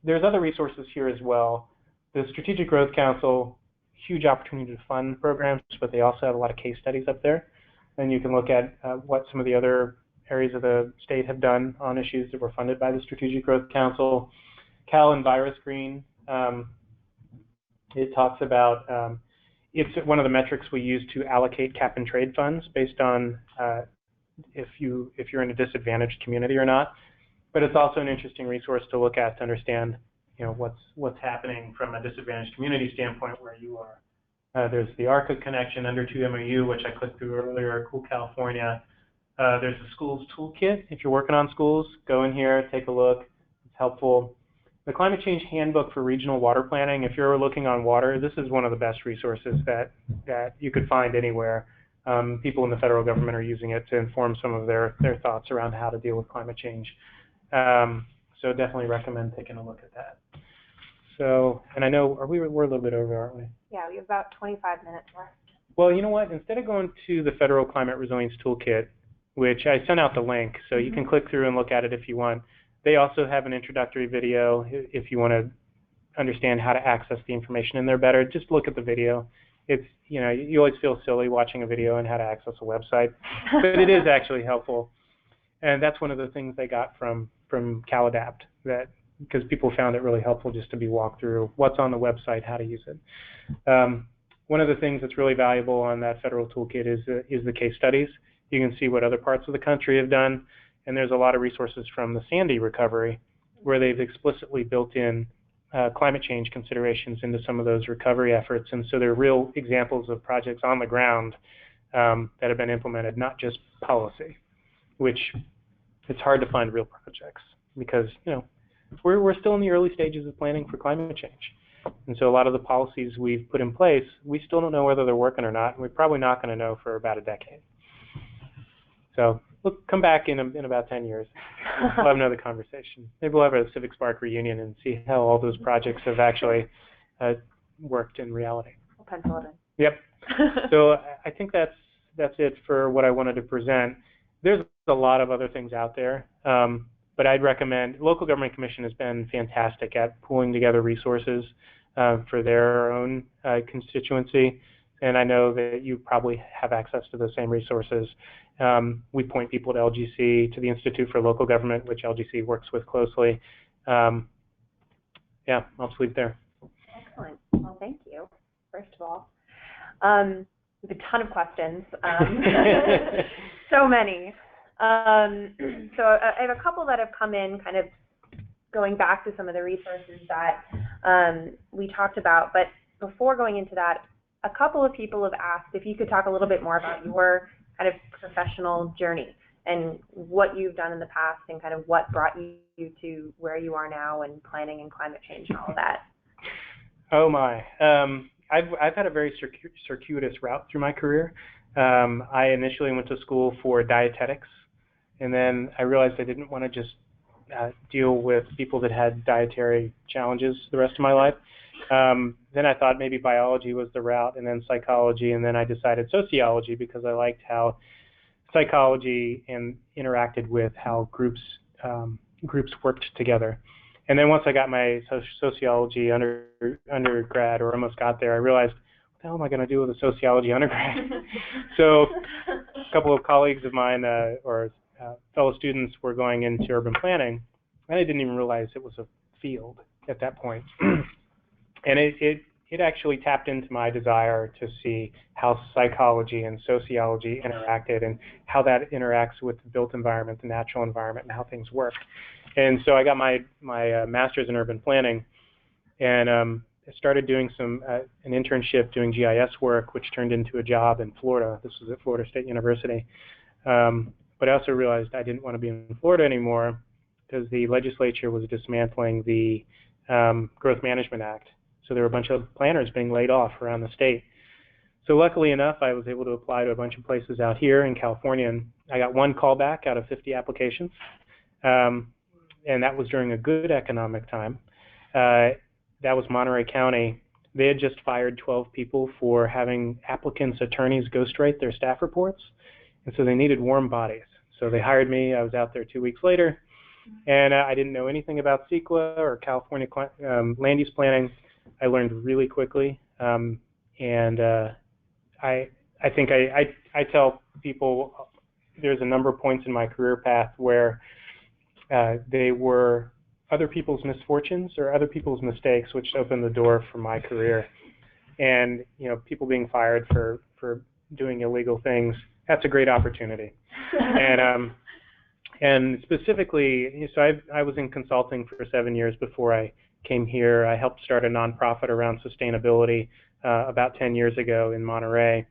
Speaker 2: there's other resources here as well. The Strategic Growth Council, huge opportunity to fund programs, but they also have a lot of case studies up there. And you can look at what some of the other areas of the state have done on issues that were funded by the Strategic Growth Council. Cal Envirus Green, it talks about, it's one of the metrics we use to allocate cap and trade funds based on if you're in a disadvantaged community or not. But it's also an interesting resource to look at to understand what's happening from a disadvantaged community standpoint where you are. There's the ARCA connection under 2MOU, which I clicked through earlier, Cool California. There's the schools toolkit. If you're working on schools, go in here, take a look. It's helpful. The Climate Change Handbook for Regional Water Planning, if you're looking on water, this is one of the best resources that you could find anywhere. People in the federal government are using it to inform some of their thoughts around how to deal with climate change. So definitely recommend taking a look at that. So, and I know, we're a little bit over, aren't we?
Speaker 1: Yeah, we have about 25 minutes left.
Speaker 2: Well, you know what? Instead of going to the Federal Climate Resilience Toolkit, which I sent out the link, so you can click through and look at it if you want. They also have an introductory video if you want to understand how to access the information in there better. Just look at the video. It's, you always feel silly watching a video on how to access a website, but it is actually helpful. And that's one of the things they got from CalAdapt, because people found it really helpful just to be walked through what's on the website, how to use it. One of the things that's really valuable on that federal toolkit is the case studies. You can see what other parts of the country have done, and there's a lot of resources from the Sandy recovery where they've explicitly built in climate change considerations into some of those recovery efforts. And so they're real examples of projects on the ground that have been implemented, not just policy, which it's hard to find real projects because, we're still in the early stages of planning for climate change. And so a lot of the policies we've put in place, we still don't know whether they're working or not, and we're probably not going to know for about a decade. So we'll come back in about 10 years. We'll have another conversation. Maybe we'll have a CivicSpark reunion and see how all those projects have actually worked in reality.
Speaker 1: We'll pencil it in.
Speaker 2: Yep. So I think that's it for what I wanted to present. There's a lot of other things out there, but I'd recommend, Local Government Commission has been fantastic at pulling together resources for their own constituency, and I know that you probably have access to the same resources. We point people to LGC, to the Institute for Local Government, which LGC works with closely. Yeah, I'll just leave it there.
Speaker 1: Excellent. Well, thank you, first of all. We have a ton of questions, so many. So I have a couple that have come in kind of going back to some of the resources that we talked about, but before going into that, a couple of people have asked if you could talk a little bit more about your kind of professional journey and what you've done in the past and kind of what brought you to where you are now and planning and climate change and all of that.
Speaker 2: Oh my. I've had a very circuitous route through my career. I initially went to school for dietetics, and then I realized I didn't want to just deal with people that had dietary challenges the rest of my life. Then I thought maybe biology was the route, and then psychology, and then I decided sociology because I liked how psychology interacted with how groups worked together. And then once I got my sociology undergrad, or almost got there, I realized, what the hell am I going to do with a sociology undergrad? So a couple of colleagues of mine, fellow students, were going into urban planning, and I didn't even realize it was a field at that point. And it actually tapped into my desire to see how psychology and sociology interacted and how that interacts with the built environment, the natural environment, and how things work. And so I got my master's in urban planning, and I started doing an internship doing GIS work, which turned into a job in Florida. This was at Florida State University. But I also realized I didn't want to be in Florida anymore because the legislature was dismantling the Growth Management Act. So there were a bunch of planners being laid off around the state. So luckily enough, I was able to apply to a bunch of places out here in California, and I got one callback out of 50 applications. And that was during a good economic time. That was Monterey County. They had just fired 12 people for having applicants' attorneys ghostwrite their staff reports, and so they needed warm bodies. So they hired me. I was out there 2 weeks later, and I didn't know anything about CEQA or California land use planning. I learned really quickly, and I think I tell people there's a number of points in my career path where they were other people's misfortunes or other people's mistakes which opened the door for my career. And people being fired for doing illegal things, that's a great opportunity. And specifically, so I was in consulting for 7 years before I came here. I helped start a nonprofit around sustainability about 10 years ago in Monterey.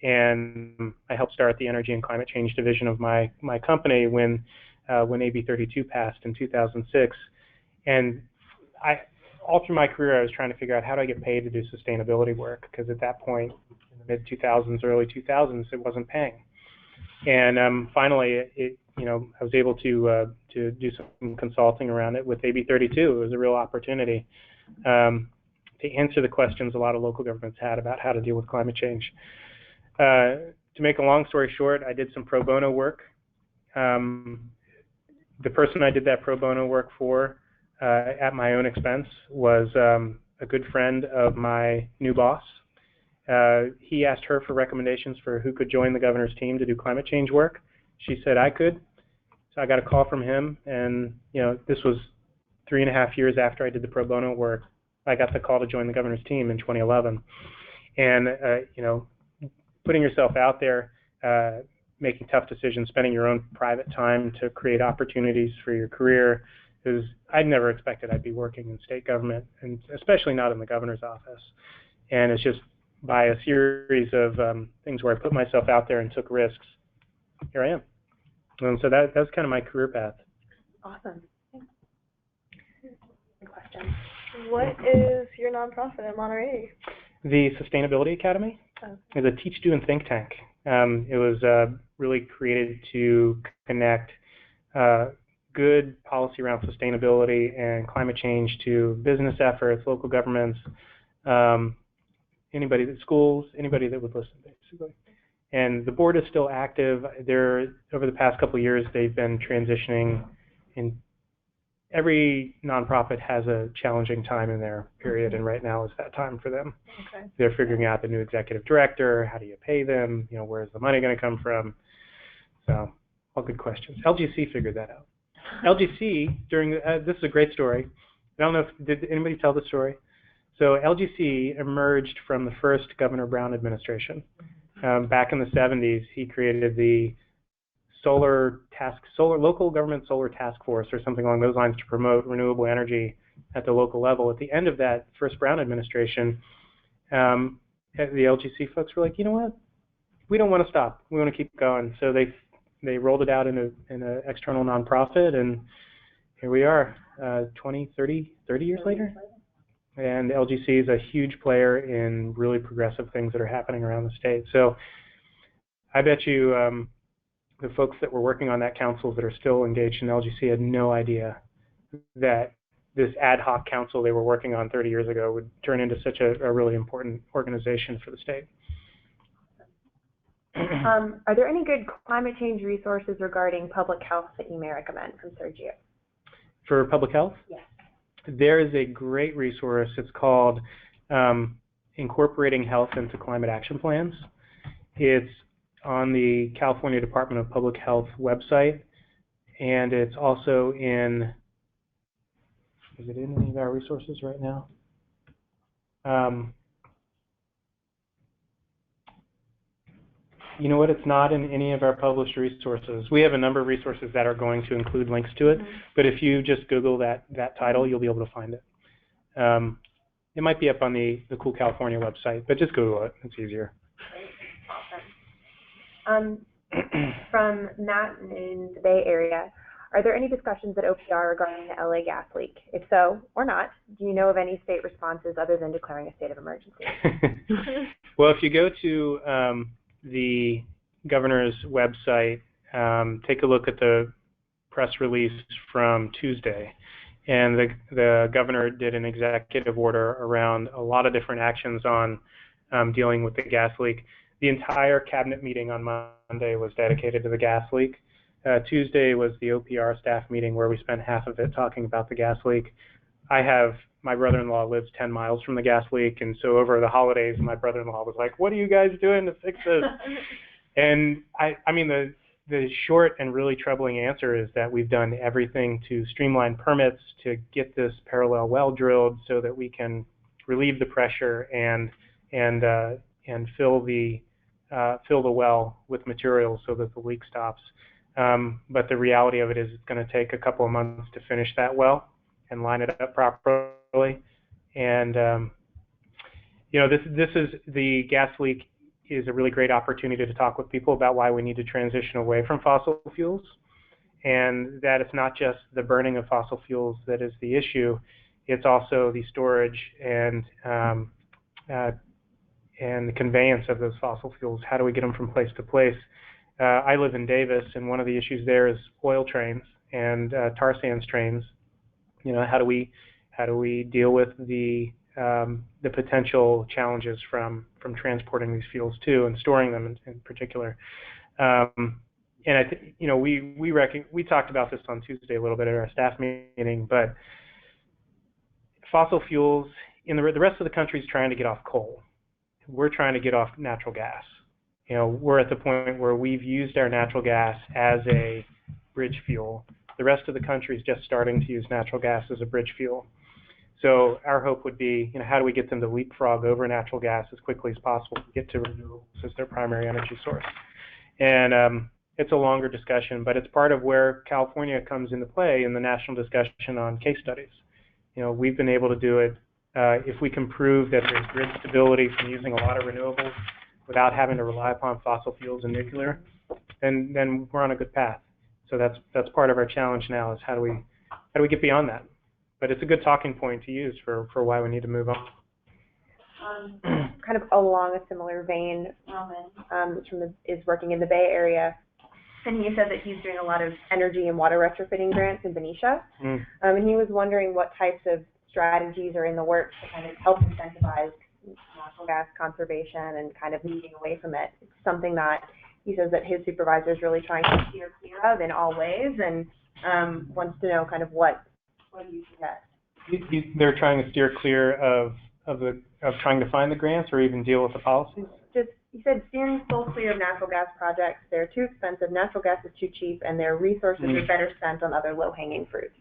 Speaker 2: And I helped start the energy and climate change division of my company when AB 32 passed in 2006. And all through my career, I was trying to figure out how do I get paid to do sustainability work, because at that point, in the mid-2000s, early 2000s, it wasn't paying. And finally, I was able to do some consulting around it with AB 32. It was a real opportunity to answer the questions a lot of local governments had about how to deal with climate change. To make a long story short, I did some pro bono work. The person I did that pro bono work for at my own expense was a good friend of my new boss. He asked her for recommendations for who could join the governor's team to do climate change work. She said I could. So I got a call from him, and this was 3.5 years after I did the pro bono work. I got the call to join the governor's team in 2011. And putting yourself out there, making tough decisions, spending your own private time to create opportunities for your career, because I'd never expected I'd be working in state government, and especially not in the governor's office. And it's just by a series of things where I put myself out there and took risks, here I am. And so that's kind of my career path.
Speaker 1: Awesome. Good question.
Speaker 4: What is your nonprofit at Monterey?
Speaker 2: The Sustainability Academy is a teach, do, and think tank. It was really created to connect good policy around sustainability and climate change to business efforts, local governments, anybody, schools, anybody that would listen, basically. And the board is still active. Over the past couple of years, they've been transitioning every nonprofit has a challenging time in their period, and right now is that time for them.
Speaker 4: Okay.
Speaker 2: They're figuring out the new executive director, how do you pay them, where's the money going to come from? So, all good questions. LGC figured that out. LGC, this is a great story. I don't know did anybody tell the story? So LGC emerged from the first Governor Brown administration. Back in the 70s, he created the local government solar task force or something along those lines to promote renewable energy at the local level. At the end of that first Brown administration, the LGC folks were like, you know what? We don't want to stop. We want to keep going. So they rolled it out in an external nonprofit, and here we are, 20, 30 years later. And LGC is a huge player in really progressive things that are happening around the state. So I bet you the folks that were working on that council that are still engaged in LGC had no idea that this ad hoc council they were working on 30 years ago would turn into such a really important organization for the state.
Speaker 1: Are there any good climate change resources regarding public health that you may recommend from Sergio?
Speaker 2: For public health?
Speaker 1: Yes.
Speaker 2: There is a great resource. It's called Incorporating Health into Climate Action Plans. It's on the California Department of Public Health website, and it's also in, is it in any of our resources right now? You know what? It's not in any of our published resources. We have a number of resources that are going to include links to it, but if you just Google that title, you'll be able to find it. It might be up on the Cool California website, but just Google it. It's easier.
Speaker 1: Awesome. From Matt in the Bay Area, are there any discussions at OPR regarding the LA gas leak? If so, or not, do you know of any state responses other than declaring a state of emergency?
Speaker 2: Well, if you go to the governor's website, take a look at the press release from Tuesday. And the governor did an executive order around a lot of different actions on dealing with the gas leak. The entire cabinet meeting on Monday was dedicated to the gas leak. Tuesday was the OPR staff meeting where we spent half of it talking about the gas leak. My brother-in-law lives 10 miles from the gas leak, and so over the holidays, my brother-in-law was like, what are you guys doing to fix this? And I mean, the short and really troubling answer is that we've done everything to streamline permits to get this parallel well drilled so that we can relieve the pressure and fill the well with materials so that the leak stops. But the reality of it is it's going to take a couple of months to finish that well and line it up properly. And this is the gas leak is a really great opportunity to talk with people about why we need to transition away from fossil fuels, and that it's not just the burning of fossil fuels that is the issue. It's also the storage and the conveyance of those fossil fuels. How do we get them from place to place? I live in Davis, and one of the issues there is oil trains and tar sands trains. How do we deal with the potential challenges from transporting these fuels too, and storing them in particular? And I think we talked about this on Tuesday a little bit at our staff meeting, but fossil fuels in the rest of the country is trying to get off coal. We're trying to get off natural gas. We're at the point where we've used our natural gas as a bridge fuel. The rest of the country is just starting to use natural gas as a bridge fuel. So our hope would be, how do we get them to leapfrog over natural gas as quickly as possible to get to renewables as their primary energy source? And it's a longer discussion, but it's part of where California comes into play in the national discussion on case studies. We've been able to do it. If we can prove that there's grid stability from using a lot of renewables without having to rely upon fossil fuels and nuclear, then we're on a good path. So that's part of our challenge now, is how do we get beyond that? But it's a good talking point to use for why we need to move on.
Speaker 1: Kind of along a similar vein, Roman is working in the Bay Area, and he said that he's doing a lot of energy and water retrofitting grants in Benicia. And he was wondering what types of strategies are in the works to kind of help incentivize natural gas conservation and kind of moving away from it. It's something that he says that his supervisor is really trying to steer clear of in all ways, and wants to know kind of what do you suggest?
Speaker 2: They're trying to steer clear of trying to find the grants or even deal with the policies?
Speaker 1: Just, you said steering full clear of natural gas projects. They're too expensive, natural gas is too cheap, and their resources are better spent on other low-hanging fruits.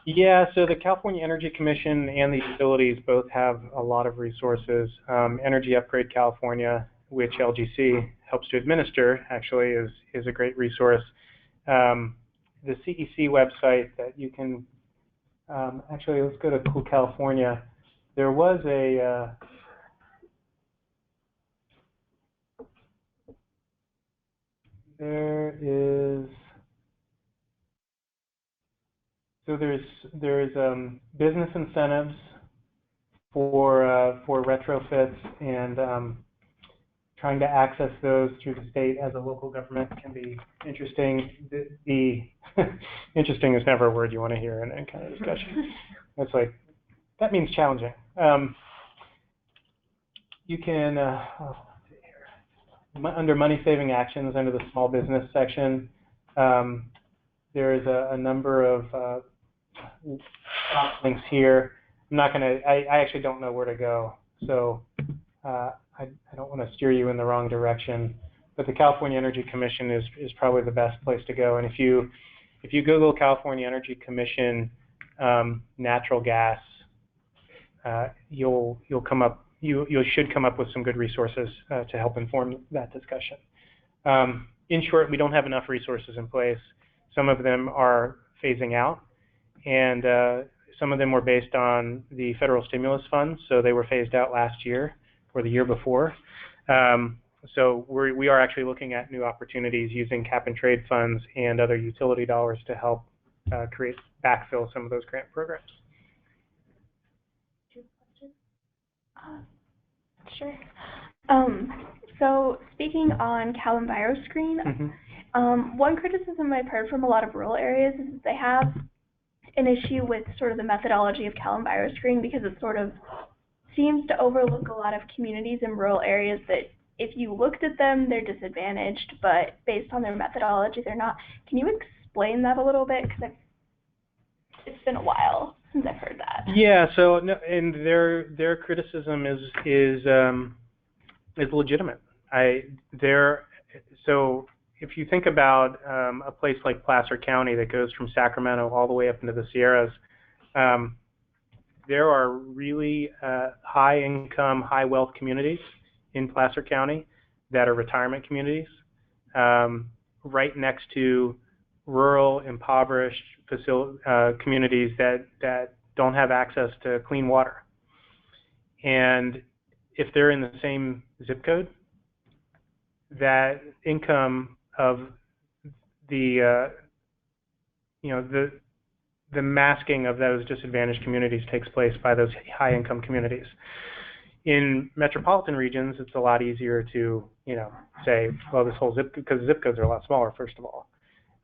Speaker 2: Yeah, so the California Energy Commission and the utilities both have a lot of resources. Energy Upgrade California, which LGC helps to administer, actually is a great resource. The CEC website that you can, actually, let's go to Cool California. There was a, so there's business incentives for retrofits, and trying to access those through the state as a local government can be interesting. The interesting is never a word you want to hear in any kind of discussion. It's like, that means challenging. You can, let's see here. Under money saving actions, under the small business section, there's a number of links here. I'm not going to, I actually don't know where to go, so I don't want to steer you in the wrong direction, but the California Energy Commission is probably the best place to go. And if you Google California Energy Commission natural gas, you should come up with some good resources to help inform that discussion. In short, we don't have enough resources in place. Some of them are phasing out, and some of them were based on the federal stimulus funds, so they were phased out last year or the year before. So we are actually looking at new opportunities using cap and trade funds and other utility dollars to help backfill some of those grant programs.
Speaker 5: Sure. So speaking on CalEnviroScreen, one criticism I've heard from a lot of rural areas is that they have an issue with sort of the methodology of CalEnviroScreen, because it sort of seems to overlook a lot of communities in rural areas that if you looked at them, they're disadvantaged, but based on their methodology, they're not. Can you explain that a little bit? Because it's been a while since I've heard that. Yeah,
Speaker 2: so no, and their criticism is legitimate. So if you think about a place like Placer County that goes from Sacramento all the way up into the Sierras, there are really high income, high wealth communities in Placer County that are retirement communities, right next to rural, impoverished communities that don't have access to clean water. And if they're in the same zip code, that income of the masking of those disadvantaged communities takes place by those high income communities. In metropolitan regions, it's a lot easier to, say, well, this whole because zip codes are a lot smaller, first of all.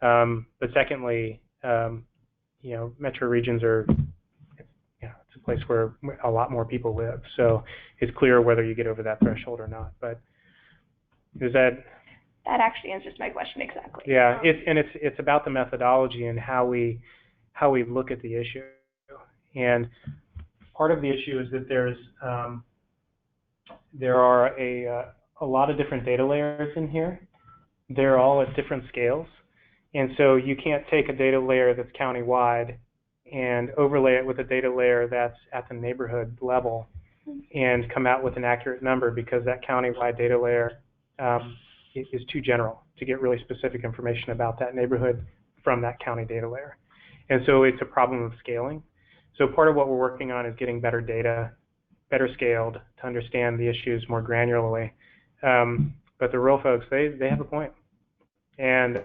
Speaker 2: But secondly, metro regions are, it's a place where a lot more people live. So it's clear whether you get over that threshold or not. But is that?
Speaker 5: That actually answers my question exactly.
Speaker 2: Yeah, it's about the methodology and how we look at the issue. And part of the issue is that there are a lot of different data layers in here. They're all at different scales. And so you can't take a data layer that's county-wide and overlay it with a data layer that's at the neighborhood level and come out with an accurate number, because that county-wide data layer is too general to get really specific information about that neighborhood from that county data layer. And so it's a problem of scaling. So part of what we're working on is getting better data, better scaled, to understand the issues more granularly. But the rural folks, they have a point. And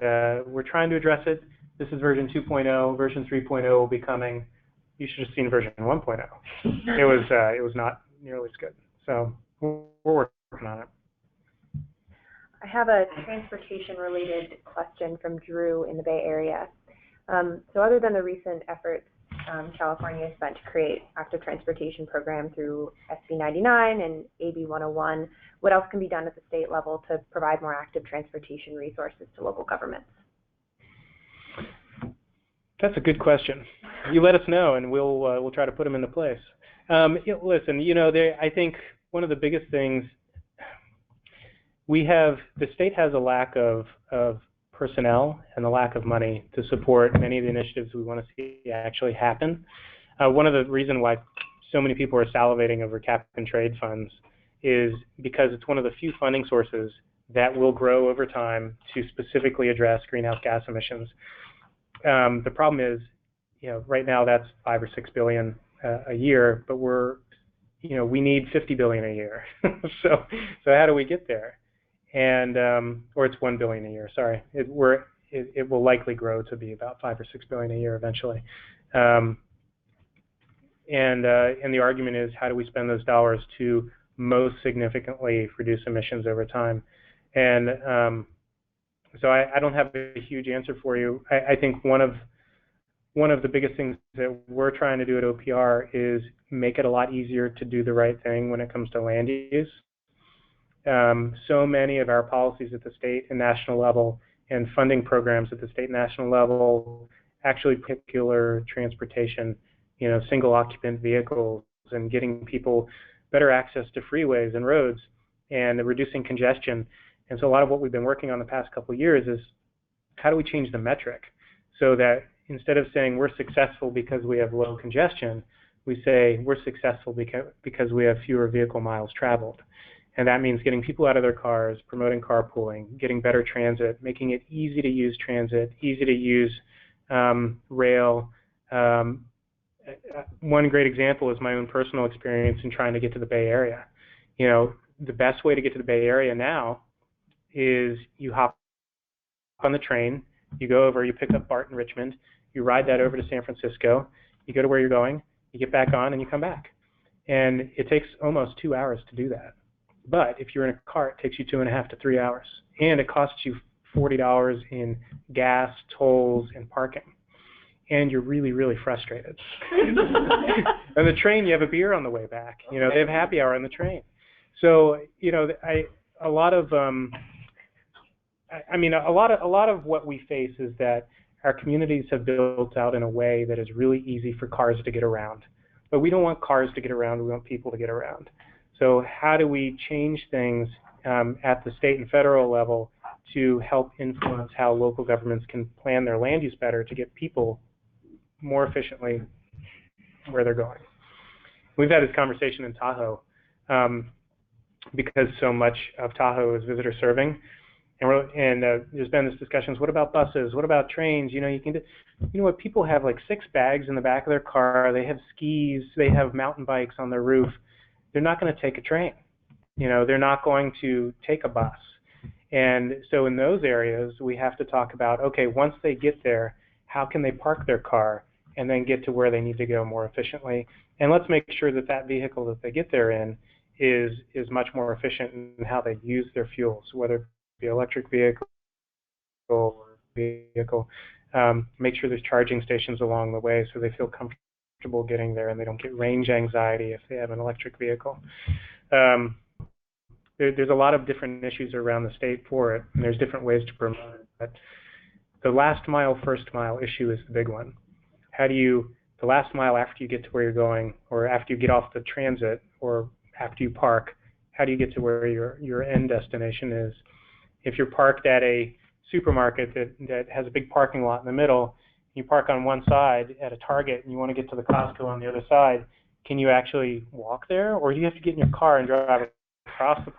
Speaker 2: we're trying to address it. This is version 2.0. Version 3.0 will be coming. You should have seen version 1.0. It was not nearly as good. So we're working on it.
Speaker 1: I have a transportation-related question from Drew in the Bay Area. So other than the recent efforts California has spent to create active transportation program through SB 99 and AB 101, what else can be done at the state level to provide more active transportation resources to local governments?
Speaker 2: That's a good question. You let us know, and we'll try to put them into place. Listen, I think one of the biggest things the state has a lack of personnel and a lack of money to support many of the initiatives we want to see actually happen. One of the reasons why so many people are salivating over cap and trade funds is because it's one of the few funding sources that will grow over time to specifically address greenhouse gas emissions. The problem is, right now that's $5 or $6 billion a year, but we need $50 billion a year. so how do we get there? And or it's $1 billion a year. Sorry, it will likely grow to be about $5 or $6 billion a year eventually. And the argument is, how do we spend those dollars to most significantly reduce emissions over time? And so I don't have a huge answer for you. I think one of the biggest things that we're trying to do at OPR is make it a lot easier to do the right thing when it comes to land use. So many of our policies at the state and national level and funding programs at the state and national level actually particular transportation, single occupant vehicles, and getting people better access to freeways and roads and reducing congestion. And so a lot of what we've been working on the past couple of years is how do we change the metric so that instead of saying we're successful because we have low congestion, we say we're successful because we have fewer vehicle miles traveled. And that means getting people out of their cars, promoting carpooling, getting better transit, making it easy to use transit, easy to use rail. One great example is my own personal experience in trying to get to the Bay Area. The best way to get to the Bay Area now is you hop on the train, you go over, you pick up BART in Richmond, you ride that over to San Francisco, you go to where you're going, you get back on, and you come back. And it takes almost 2 hours to do that. But if you're in a car, it takes you 2.5 to 3 hours. And it costs you $40 in gas, tolls, and parking. And you're really, really frustrated. On the train, you have a beer on the way back. They have happy hour on the train. So, a lot of what we face is that our communities have built out in a way that is really easy for cars to get around. But we don't want cars to get around, we want people to get around. So how do we change things at the state and federal level to help influence how local governments can plan their land use better to get people more efficiently where they're going? We've had this conversation in Tahoe because so much of Tahoe is visitor serving. And there's been this discussions, what about buses? What about trains? What people have like 6 bags in the back of their car. They have skis. They have mountain bikes on their roof. They're not going to take a train. They're not going to take a bus. And so in those areas, we have to talk about, okay, once they get there, how can they park their car and then get to where they need to go more efficiently? And let's make sure that that vehicle that they get there in is much more efficient in how they use their fuels, whether it be electric vehicle or vehicle. Make sure there's charging stations along the way so they feel comfortable getting there and they don't get range anxiety if they have an electric vehicle. There's a lot of different issues around the state for it, and there's different ways to promote it. But the last mile, first mile issue is the big one. The last mile after you get to where you're going, or after you get off the transit, or after you park, how do you get to where your end destination is? If you're parked at a supermarket that has a big parking lot in the middle, you park on one side at a Target and you want to get to the Costco on the other side, can you actually walk there? Or do you have to get in your car and drive across the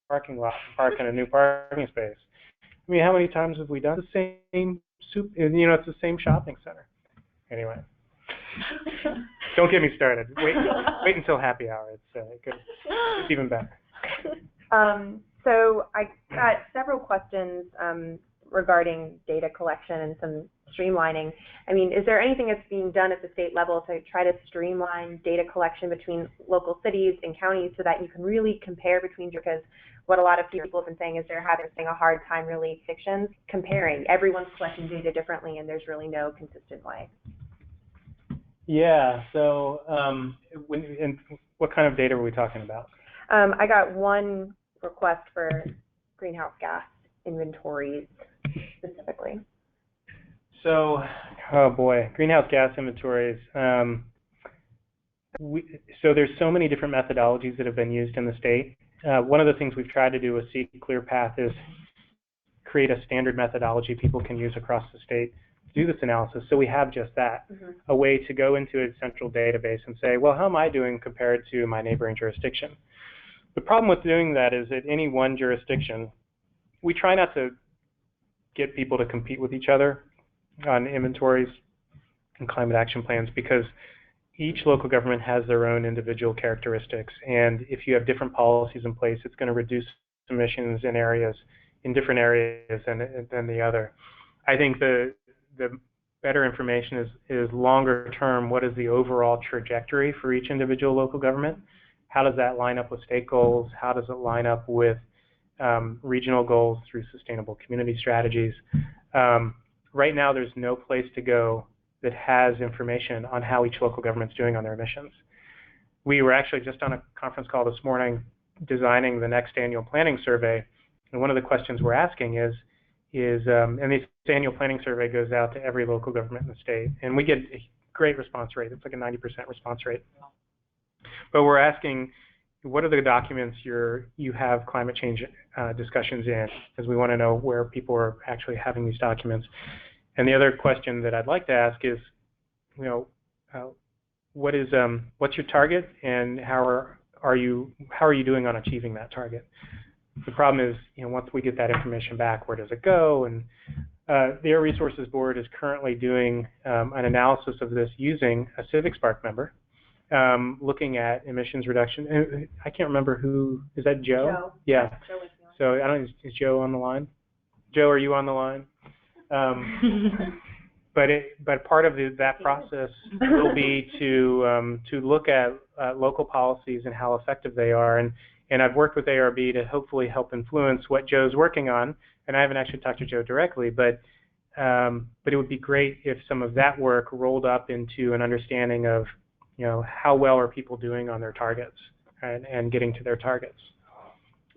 Speaker 2: parking lot and park in a new parking space? I mean, how many times have we done the same it's the same shopping center. Anyway, don't get me started. Wait until happy hour. It's even better.
Speaker 1: So I got several questions regarding data collection and some streamlining. I mean, is there anything that's being done at the state level to try to streamline data collection between local cities and counties so that you can really compare between, because what a lot of people have been saying is they're having a hard time really comparing. Everyone's collecting data differently and there's really no consistent way.
Speaker 2: Yeah, so and what kind of data are we talking about?
Speaker 1: I got one request for greenhouse gas inventories specifically.
Speaker 2: So, Oh boy, greenhouse gas inventories. So there's so many different methodologies that have been used in the state. One of the things we've tried to do with Seek Clear Path is create a standard methodology people can use across the state to do this analysis. So we have just that, a way to go into a central database and say, well, how am I doing compared to my neighboring jurisdiction? The problem with doing that is at any one jurisdiction, we try not to get people to compete with each other on inventories and climate action plans, because each local government has their own individual characteristics, and if you have different policies in place, it's going to reduce emissions in different areas than the other. I think the better information is longer term. What is the overall trajectory for each individual local government? How does that line up with state goals? How does it line up with regional goals through sustainable community strategies? Right now, there's no place to go that has information on how each local government's doing on their emissions. We were actually just on a conference call this morning designing the next annual planning survey, and one of the questions we're asking is and this annual planning survey goes out to every local government in the state, and we get a great response rate. It's like a 90% response rate. But we're asking, what are the documents you have climate change discussions in? Because we want to know where people are actually having these documents. And the other question that I'd like to ask is, what's your target, and how are you doing on achieving that target? The problem is, once we get that information back, where does it go? And the Air Resources Board is currently doing an analysis of this using a CivicSpark member, looking at emissions reduction. I can't remember who is that. Joe? Yeah. Joe is on. So I don't know. Is Joe on the line? Joe, are you on the line? But part of that process will be to look at local policies and how effective they are, and I've worked with ARB to hopefully help influence what Joe's working on. And I haven't actually talked to Joe directly, but it would be great if some of that work rolled up into an understanding of how well are people doing on their targets and getting to their targets.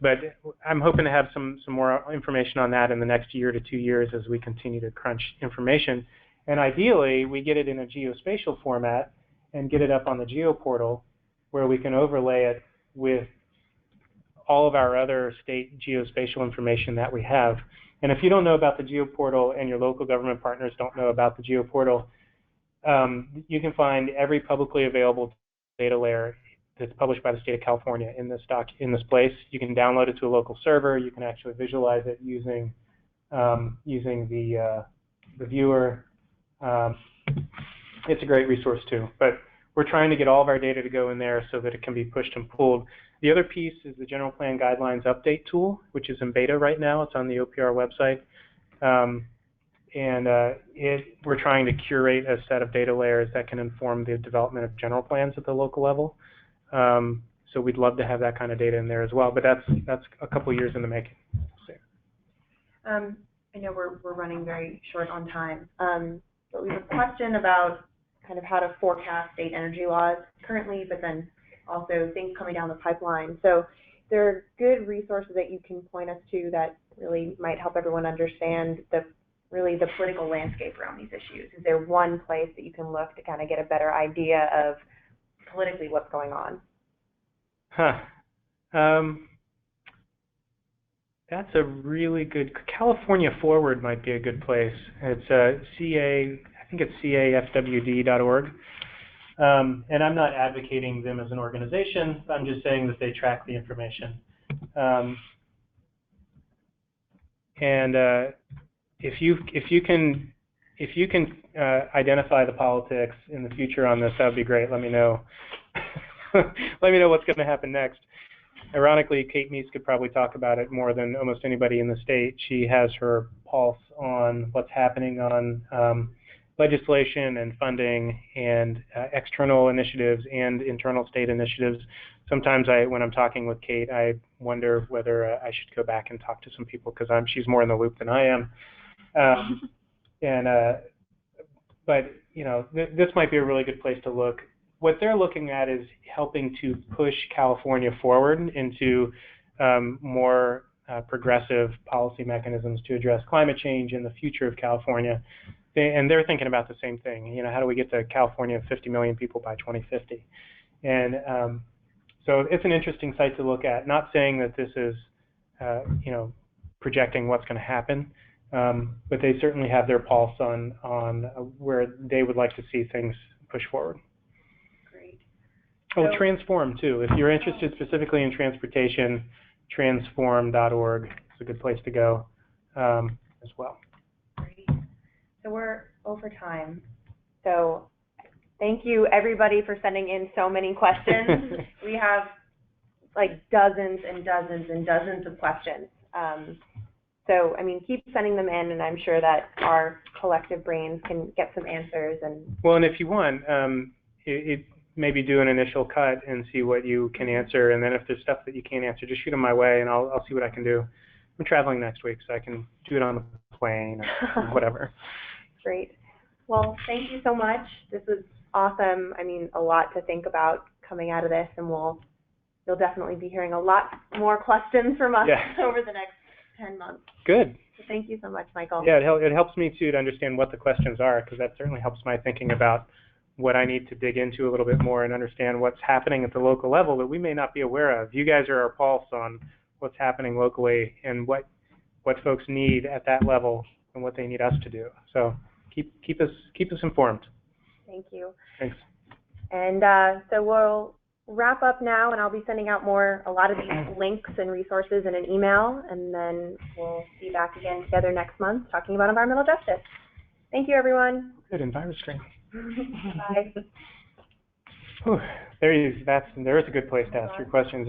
Speaker 2: But I'm hoping to have some more information on that in the next year to 2 years as we continue to crunch information. And ideally, we get it in a geospatial format and get it up on the Geo portal, where we can overlay it with all of our other state geospatial information that we have. And if you don't know about the Geo portal and your local government partners don't know about the Geo portal, you can find every publicly available data layer that's published by the state of California in this place. You can download it to a local server. You can actually visualize it using the viewer. It's a great resource too. But we're trying to get all of our data to go in there so that it can be pushed and pulled. The other piece is the General Plan Guidelines Update tool, which is in beta right now. It's on the OPR website. We're trying to curate a set of data layers that can inform the development of general plans at the local level. So we'd love to have that kind of data in there as well, but that's a couple years in the making.
Speaker 1: I know we're running very short on time, but we have a question about kind of how to forecast state energy laws currently, but then also things coming down the pipeline. So there are good resources that you can point us to that really might help everyone understand the political landscape around these issues. Is there one place that you can look to kind of get a better idea of politically what's going on?
Speaker 2: That's a really good. California Forward might be a good place. It's I think it's cafwd.org. And I'm not advocating them as an organization. I'm just saying that they track the information. If you can identify the politics in the future on this, that would be great. Let me know. Let me know what's going to happen next. Ironically, Kate Meese could probably talk about it more than almost anybody in the state. She has her pulse on what's happening on legislation and funding and external initiatives and internal state initiatives. Sometimes when I'm talking with Kate, I wonder whether I should go back and talk to some people because she's more in the loop than I am. But this might be a really good place to look. What they're looking at is helping to push California forward into more progressive policy mechanisms to address climate change and the future of California. they're thinking about the same thing. You know, how do we get to California 50 million people by 2050? And so it's an interesting site to look at. Not saying that this is, you know, projecting what's going to happen, but they certainly have their pulse on where they would like to see things push forward.
Speaker 1: Great.
Speaker 2: Oh, Transform too. If you're interested specifically in transportation, transform.org is a good place to go as well.
Speaker 1: Great. So we're over time. So thank you everybody for sending in so many questions. We have like dozens and dozens and dozens of questions. So, I mean, keep sending them in, and I'm sure that our collective brains can get some answers. And
Speaker 2: well, and if you want, maybe do an initial cut and see what you can answer, and then if there's stuff that you can't answer, just shoot them my way, and I'll see what I can do. I'm traveling next week, so I can do it on the plane or whatever.
Speaker 1: Great. Well, thank you so much. This was awesome. I mean, a lot to think about coming out of this, and you'll definitely be hearing a lot more questions from us over the next 10 months.
Speaker 2: Good.
Speaker 1: So thank you so much, Michael.
Speaker 2: Yeah, it helps me too to understand what the questions are, because that certainly helps my thinking about what I need to dig into a little bit more and understand what's happening at the local level that we may not be aware of. You guys are our pulse on what's happening locally and what folks need at that level and what they need us to do. So keep us informed.
Speaker 1: Thank you.
Speaker 2: Thanks.
Speaker 1: And so we'll wrap up now, and I'll be sending out a lot of these links and resources in an email, and then we'll be back again together next month talking about environmental justice. Thank you, everyone.
Speaker 2: Good, EnviroScreen.
Speaker 1: Bye.
Speaker 2: Whew. There is a good place to ask your questions.